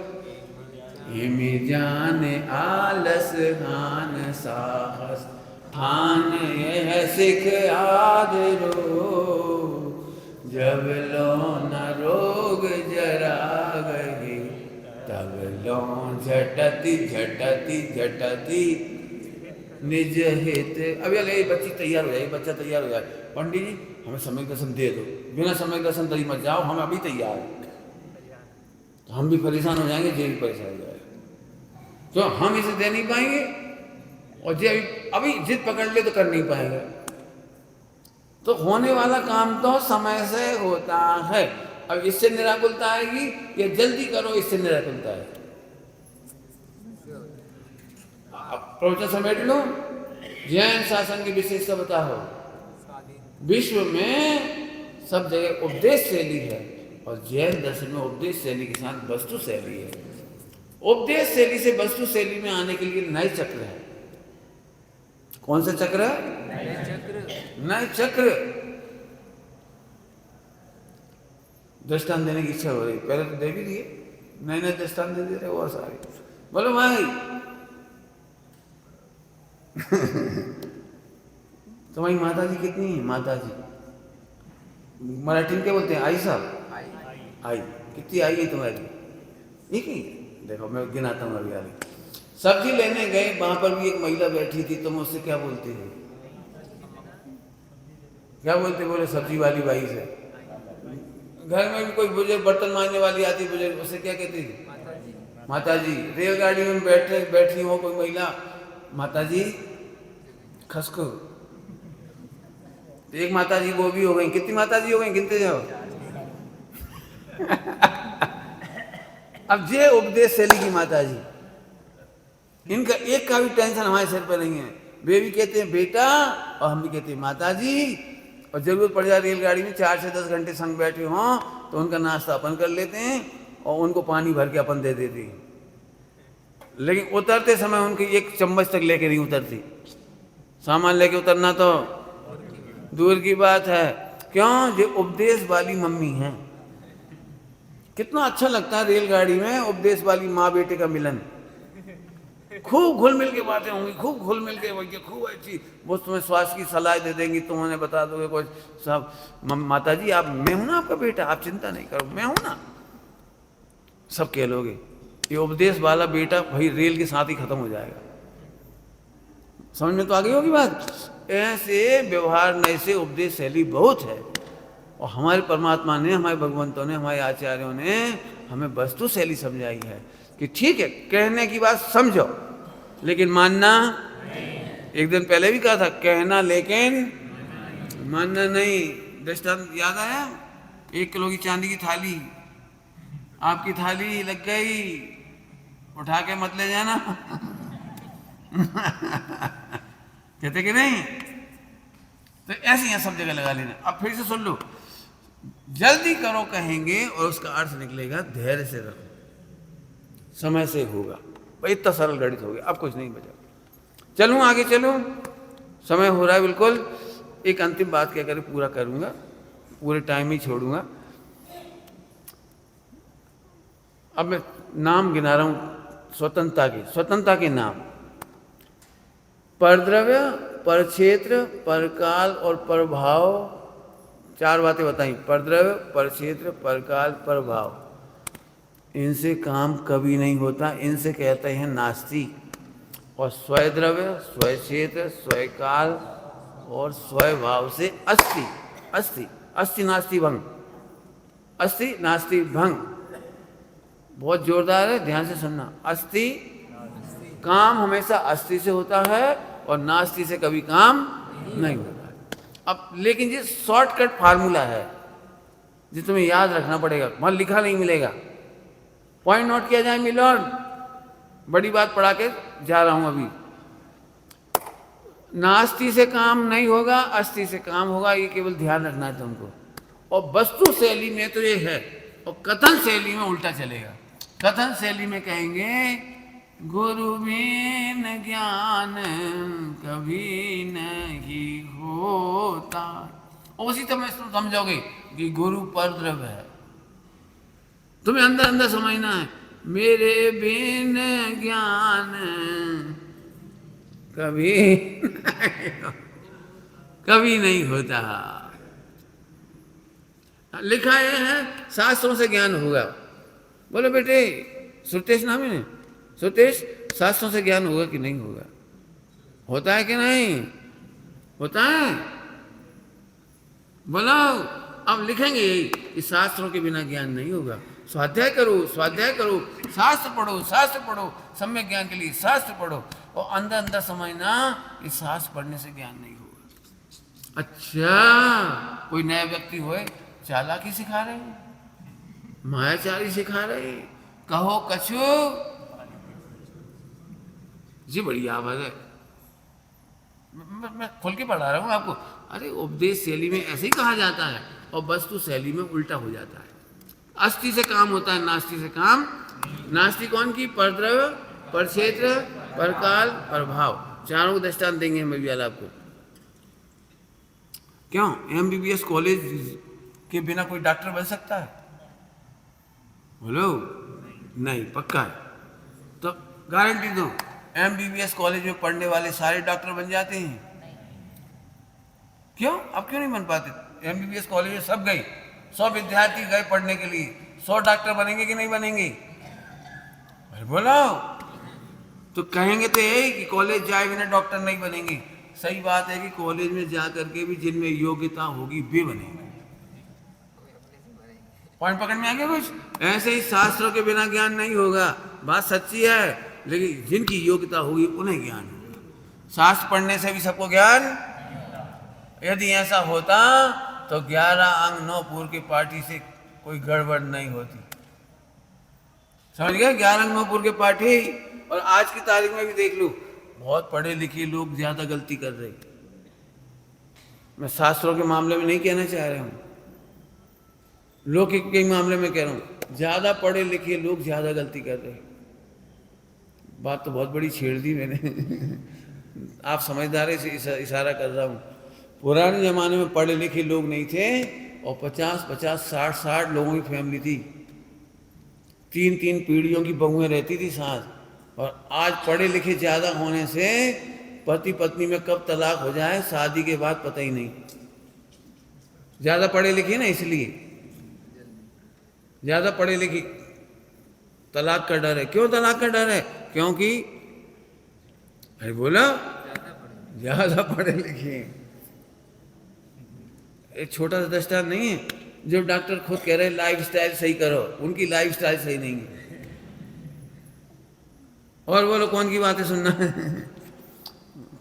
हिमी जाने आलस हान साहस ठान यह सिख आदरो, जब लो न रोग जरा गई, तब लो झटती झटती झटती निज हित। अभी अरे बच्ची तैयार हो जाए, बच्चा तैयार हो जाए, पंडित जी हमें समय दर्शन दे दो, बिना समय दर्शन तरी मत जाओ, हम अभी तैयार हैं। तो हम भी परेशान हो जाएंगे, जे भी परेशान हो जाएगा, तो हम इसे दे नहीं पाएंगे, और जे अभी जिद पकड़ ले तो कर नहीं पाएंगे। तो होने वाला काम तो समय से होता है। अब इससे निराकुलता आएगी या जल्दी करो इससे निराकुलता है। अब प्रवचन समेट लो, जैन शासन की विशेषता बताओ। विश्व में सब जगह उपदेश शैली है, और जैन दर्शन में उपदेश शैली के साथ वस्तु शैली है। उपदेश शैली से वस्तु शैली में आने के लिए नए चक्र है। कौन सा चक्र है? नए चक्र। दृष्टांत देने की इच्छा हो रही, पहले तो दे भी दिए, नए नए दृष्टांत दे रहे बहुत सारे। बोलो भाई तुम्हारी माता जी कितनी है? माता जी मराठी में क्या बोलते हैं? आई साहब, आई कितनी आई है तुम्हारी? ठीक है, देखो मैं गिनाता हूँ अभी आगे। सब्जी लेने गए, वहां पर भी एक महिला बैठी थी, तुम उससे क्या बोलते हो? क्या बोलते? बोले सब्जी वाली बाई से। घर में भी कोई बुजुर्ग बर्तन मांजने वाली आती बुजुर्ग, उससे क्या कहती थी? माता जी। रेलगाड़ी में बैठी हो कोई महिला, माता जी खसको। एक माता जी वो भी हो गई, कितनी माता जी हो गई गिनते जाओ। अब ये उपदेश शैली की माता जी, इनका एक का भी टेंशन हमारे सिर पर नहीं है। वे भी कहते हैं बेटा, और हम भी कहते हैं माता जी। और जरूरत पड़ जाए रेलगाड़ी में 4 से 10 घंटे संग बैठे हों तो उनका नाश्ता अपन कर लेते हैं और उनको पानी भर के अपन दे देते हैं। लेकिन उतरते समय उनकी एक चम्मच तक लेके नहीं उतरती। सामान लेके उतरना तो दूर की बात है। क्यों? जो उपदेश वाली मम्मी है। कितना अच्छा लगता है रेलगाड़ी में उपदेश वाली माँ बेटे का मिलन। खूब घुल मिल के बातें होंगी, खूब घुल मिल के वही, खूब अच्छी। वो तुम्हें स्वास्थ्य की सलाह दे देंगी, तुम उन्हें बता दोगे कुछ सब। माता जी आप, मैं हूं ना आपका बेटा, आप चिंता नहीं करो, मैं हूं ना, सब कह लोगे। ये उपदेश वाला बेटा भाई रेल के साथ ही खत्म हो जाएगा। समझ में तो आ गई होगी बात। ऐसे व्यवहार नए से उपदेश शैली बहुत है। और हमारे परमात्मा ने, हमारे भगवंतों ने, हमारे आचार्यों ने हमें वस्तु शैली समझाई है कि ठीक है कहने की बात समझो लेकिन मानना नहीं। एक दिन पहले भी कहा था कहना लेकिन मानना नहीं। दृष्टांत याद आया? 1 किलो की चांदी की थाली, आपकी थाली लग गई, उठा के मत ले जाना। कहते कि नहीं? तो ऐसे यहाँ सब जगह लगा लेना। अब फिर से सुन लो, जल्दी करो कहेंगे और उसका अर्थ निकलेगा धैर्य से रखो, समय से होगा। भाई इतना सरल गणित हो गया, अब कुछ नहीं बचा। चलूं आगे, चलूं, समय हो रहा है बिल्कुल। एक अंतिम बात क्या करें, पूरा करूंगा, पूरे टाइम ही छोड़ूंगा। अब मैं नाम गिना रहा हूं स्वतंत्रता के नाम। परद्रव्य, परक्षेत्र, परकाल और प्रभाव, 4 बातें बताई। परद्रव्य, परक्षेत्र, परकाल, प्रभाव। इनसे काम कभी नहीं होता, इनसे कहते हैं नास्ति। और स्वद्रव्य, स्वक्षेत्र, स्वकाल और स्वभाव से अस्ति। अस्ति, अस्ति नास्ति भंग, अस्ति नास्ति भंग। बहुत जोरदार है, ध्यान से सुनना। अस्ति, काम हमेशा अस्ति से होता है और नास्ति से कभी काम नहीं होता है। अब लेकिन ये शॉर्टकट फार्मूला है जो तुम्हें याद रखना पड़ेगा, वहां लिखा नहीं मिलेगा। पॉइंट नोट किया जाए मिलॉर्ड, बड़ी बात पढ़ा के जा रहा हूं अभी। नास्ति से काम नहीं होगा, अस्ति से काम होगा, ये केवल ध्यान रखना है तुमको। और वस्तु शैली में तो ये है, और कथन शैली में उल्टा चलेगा। कथन शैली में कहेंगे गुरु बिन ज्ञान कभी नहीं होता। और उसी तरह तुम समझोगे कि गुरु परद्रव्य है। तुम्हें अंदर अंदर समझना है, मेरे बिन ज्ञान कभी नहीं होता। लिखा है शास्त्रों से ज्ञान होगा। बोलो बेटे, सुतेश नाम है, सुतेश, शास्त्रों से ज्ञान होगा कि नहीं होगा? होता है कि नहीं होता है? बोलो। अब लिखेंगे यही कि शास्त्रों के बिना ज्ञान नहीं होगा। स्वाध्याय करो, स्वाध्याय करो, शास्त्र पढ़ो, शास्त्र पढ़ो, सम्यक ज्ञान के लिए शास्त्र पढ़ो। और अंदर अंदर समझना कि शास्त्र पढ़ने से ज्ञान नहीं होगा। अच्छा, कोई नया व्यक्ति होए, चालाकी सिखा रहे, मायाचारी सिखा रहे, कहो कछु जी, बड़ी आवाज है। मैं खोल के पढ़ा रहा हूं आपको। अरे उपदेश शैली में ऐसे ही कहा जाता है और वस्तु शैली में उल्टा हो जाता है। अस्ति से काम होता है, नास्ति से काम। नास्ति कौन की? परद्रव्य, परक्षेत्र, परकाल, प्रभाव। चारों को दृष्टांत देंगे हम अभी आपको। क्यों MBBS कॉलेज के बिना कोई डॉक्टर बन सकता है? बोलो नहीं, पक्का है। तो गारंटी दो, MBBS कॉलेज में पढ़ने वाले सारे डॉक्टर बन जाते हैं? क्यों? अब क्यों नहीं बन पाते? MBBS कॉलेज में सब गए, 100 विद्यार्थी गए पढ़ने के लिए, 100 डॉक्टर बनेंगे कि नहीं बनेंगे? अरे बोलो। तो कहेंगे तो यही कि कॉलेज जाए बिना डॉक्टर नहीं बनेंगे। सही बात है कि कॉलेज में जा करके भी जिनमें योग्यता होगी वे बनेंगे। पॉइंट पकड़ में आ गया कुछ? ऐसे ही शास्त्रों के बिना ज्ञान नहीं होगा, बात सच्ची है, लेकिन जिनकी योग्यता होगी उन्हें ज्ञान होगा। शास्त्र पढ़ने से भी सबको ज्ञान? यदि ऐसा होता तो 11 अंग 9 पूर के पार्टी से कोई गड़बड़ नहीं होती। समझ गए? 11 अंग 9 पूर के पार्टी। और आज की तारीख में भी देख लो, बहुत पढ़े लिखे लोग ज्यादा गलती कर रहे। मैं शास्त्रों के मामले में नहीं कहना चाह रहा हूं, लौकिक के मामले में कह रहा हूं। ज्यादा पढ़े लिखे लोग ज्यादा गलती कर रहे। बात तो बहुत बड़ी छेड़ दी मैंने आप समझदारी से इशारा कर रहा हूं। पुराने जमाने में पढ़े लिखे लोग नहीं थे और 50-50, 60-60 लोगों की फैमिली थी, 3-3 पीढ़ियों की बहुएं रहती थी साथ। और आज पढ़े लिखे ज्यादा होने से पति पत्नी में कब तलाक हो जाए शादी के बाद पता ही नहीं। ज्यादा पढ़े लिखे ना, इसलिए ज्यादा पढ़े लिखे, तलाक का डर है। क्यों तलाक का डर है? क्योंकि अरे बोला ज्यादा पढ़े लिखे। एक छोटा सा दृष्टांत नहीं है, जो डॉक्टर खुद कह रहे हैं लाइफस्टाइल सही करो, उनकी लाइफस्टाइल सही नहीं है। और बोलो कौन की बातें सुनना है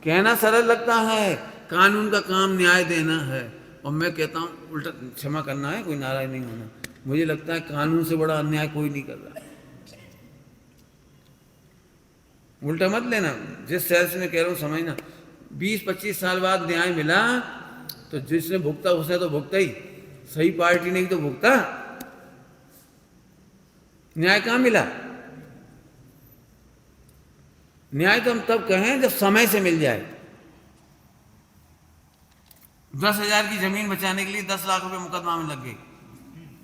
कहना सरल लगता है, कानून का काम न्याय देना है। और मैं कहता हूं उल्टा, क्षमा करना है, कोई नाराज नहीं होना, मुझे लगता है कानून से बड़ा अन्याय कोई नहीं कर रहा। उल्टा मत लेना, जिस सेंस में कह रहा हूँ समझना। 20-25 साल बाद न्याय मिला तो जिसने भुगता उसने तो भुगता ही, सही पार्टी नहीं तो भुगता। न्याय कहाँ मिला? न्याय तो हम तब कहें जब समय से मिल जाए। 10,000 की जमीन बचाने के लिए 10 लाख रुपए मुकदमा में लग गए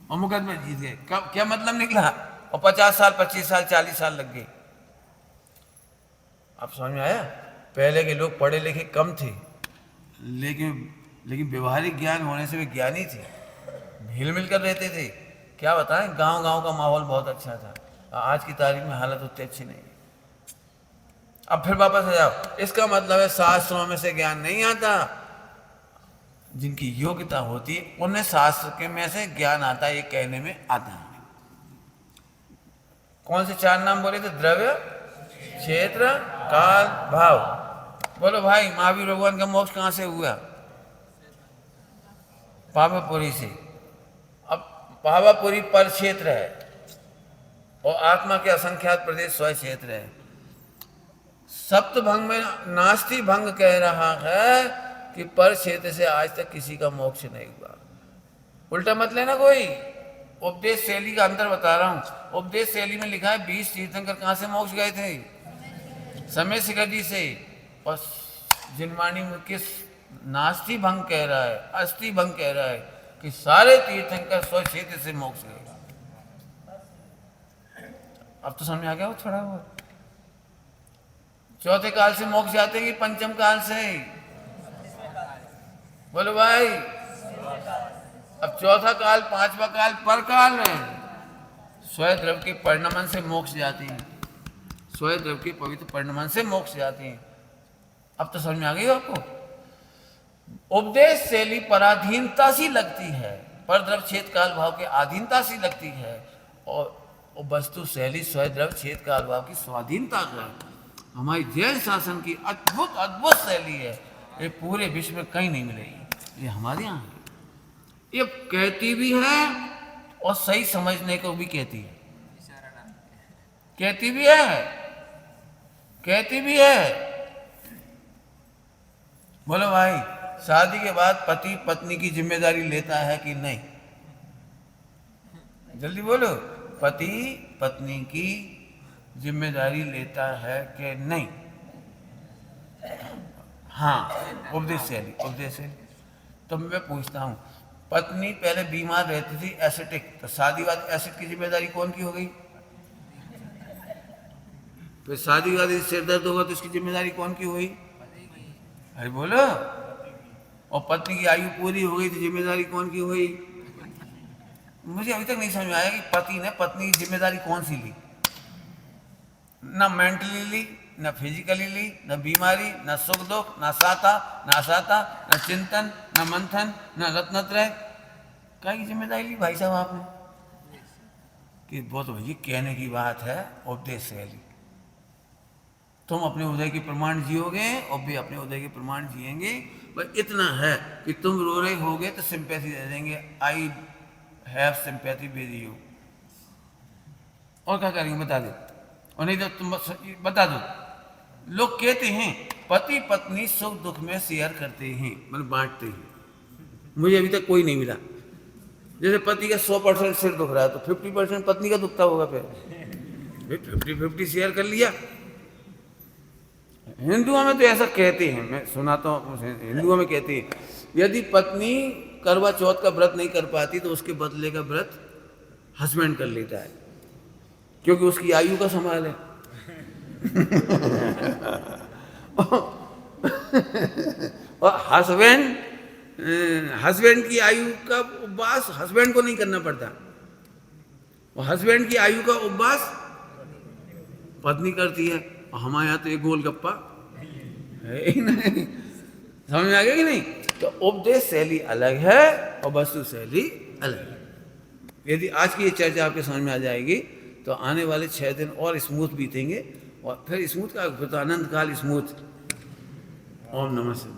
और मुकदमे जीत गए। क्या मतलब निकला? और 50 साल, 25 साल, 40 साल लग गए। आप समझ में आया? पहले के लोग पढ़े लिखे कम थे, लेकिन व्यवहारिक ज्ञान होने से वे ज्ञानी थे, हिल मिल कर रहते थे। क्या बताएं, गांव गांव का माहौल बहुत अच्छा था। आज की तारीख में हालत उतनी अच्छी नहीं है। अब फिर वापस आ जाओ, इसका मतलब है शास्त्रों में से ज्ञान नहीं आता। जिनकी योग्यता होती है उन्हें शास्त्र के में से ज्ञान आता है, ये कहने में आता है। कौन से 4 नाम बोले थे? द्रव्य, क्षेत्र, काल, भाव। बोलो भाई, महावीर भगवान का मोक्ष कहां से हुआ? पावापुरी से। अब पावापुरी पर क्षेत्र है और आत्मा के असंख्यात प्रदेश स्व क्षेत्र है। सप्तभंग में नास्ति भंग कह रहा है कि पर क्षेत्र से आज तक किसी का मोक्ष नहीं हुआ। उल्टा मत लेना कोई। उपदेश शैली का अंतर बता रहा हूं। उपदेश शैली में लिखा है 20 तीर्थंकर कहां से मोक्ष गए थे? समय शिखर जी से। और जिनवाणी में किस नास्ति भंग कह रहा है, अस्थि भंग कह रहा है कि सारे तीर्थंकर स्व क्षेत्र से मोक्ष गए। अब तो समझ आ गया हो थोड़ा बहुत। चौथे काल से मोक्ष जाते कि पंचम काल से? बोलो भाई। अब चौथा काल, 5वां काल पर काल है। स्वयं के परिणमन से मोक्ष जाती है, स्वयं के पवित्र परिणमन से मोक्ष जाती है। अब तो समझ में आ गई आपको। उपदेश शैली पराधीनता सी लगती है, पर द्रव क्षेत्र काल भाव के अधीनता सी लगती है, और वस्तु शैली स्वयं क्षेत्र काल भाव की स्वाधीनता का है। हमारी जैन शासन की अद्भुत अद्भुत शैली है, ये पूरे विश्व में कहीं नहीं मिलेगी, ये हमारे यहाँ है। ये कहती भी है और सही समझने को भी कहती है। कहती भी है, कहती भी है। बोलो भाई, शादी के बाद पति पत्नी की जिम्मेदारी लेता है कि नहीं? जल्दी बोलो। पति पत्नी की जिम्मेदारी लेता है कि नहीं? हाँ, उपदेश शैली, उपदेश शैली। तो मैं पूछता हूँ, पत्नी पहले बीमार रहती थी एसिडिक, तो शादी बाद एसिड की जिम्मेदारी कौन की हो गई? फिर शादी बाद सिर दर्द होगा तो इसकी जिम्मेदारी कौन की हुई? अरे बोलो। और पत्नी की आयु पूरी हो गई तो जिम्मेदारी कौन की हुई? मुझे अभी तक नहीं समझ में आया कि पति ने पत्नी की जिम्मेदारी कौन सी ली। ना मेंटली ली, ना फिजिकली ली, ना बीमारी, ना सुख दुख, ना साता, ना साता, ना चिंतन, ना मंथन, ना रत्नत्रय। क्या की जिम्मेदारी ली भाई साहब आपने? कि बहुत भैया कहने की बात है, उपदेश शैली। तुम अपने उदय के प्रमाण जियोगे और भी अपने उदय के प्रमाण जिएंगे। पर इतना है कि तुम रो रहे होगे तो सिंपैथी दे देंगे, I have sympathy with you. और क्या करेंगे बता दो, और नहीं तो तुम बता दो। लोग कहते हैं पति पत्नी सुख दुख में शेयर करते हैं, मतलब बांटते हैं। मुझे अभी तक कोई नहीं मिला। जैसे पति का 100% सिर दुख रहा है तो 50% पत्नी का दुखता होगा, फिर 50-50 शेयर कर लिया। हिंदुओं में तो ऐसा कहते हैं, मैं सुनाता हूँ, हिंदुओं में कहते हैं यदि पत्नी करवा चौथ का व्रत नहीं कर पाती तो उसके बदले का व्रत हस्बैंड कर लेता है, क्योंकि उसकी आयु का सवाल है। और हस्बैंड की आयु का उपवास हस्बैंड को नहीं करना पड़ता, और हस्बैंड की आयु का उपवास पत्नी करती है। और हमारे यहाँ तो एक गोलगप्पा है ही नहीं। समझ में आ गया कि नहीं? तो उपदेश शैली अलग है और वस्तु शैली अलग है। यदि आज की ये चर्चा आपके समझ में आ जाएगी तो आने वाले 6 दिन और स्मूथ बीतेंगे, और फिर स्मूथ का फिर तो अनंत काल स्मूथ। ओम नमः शिवाय।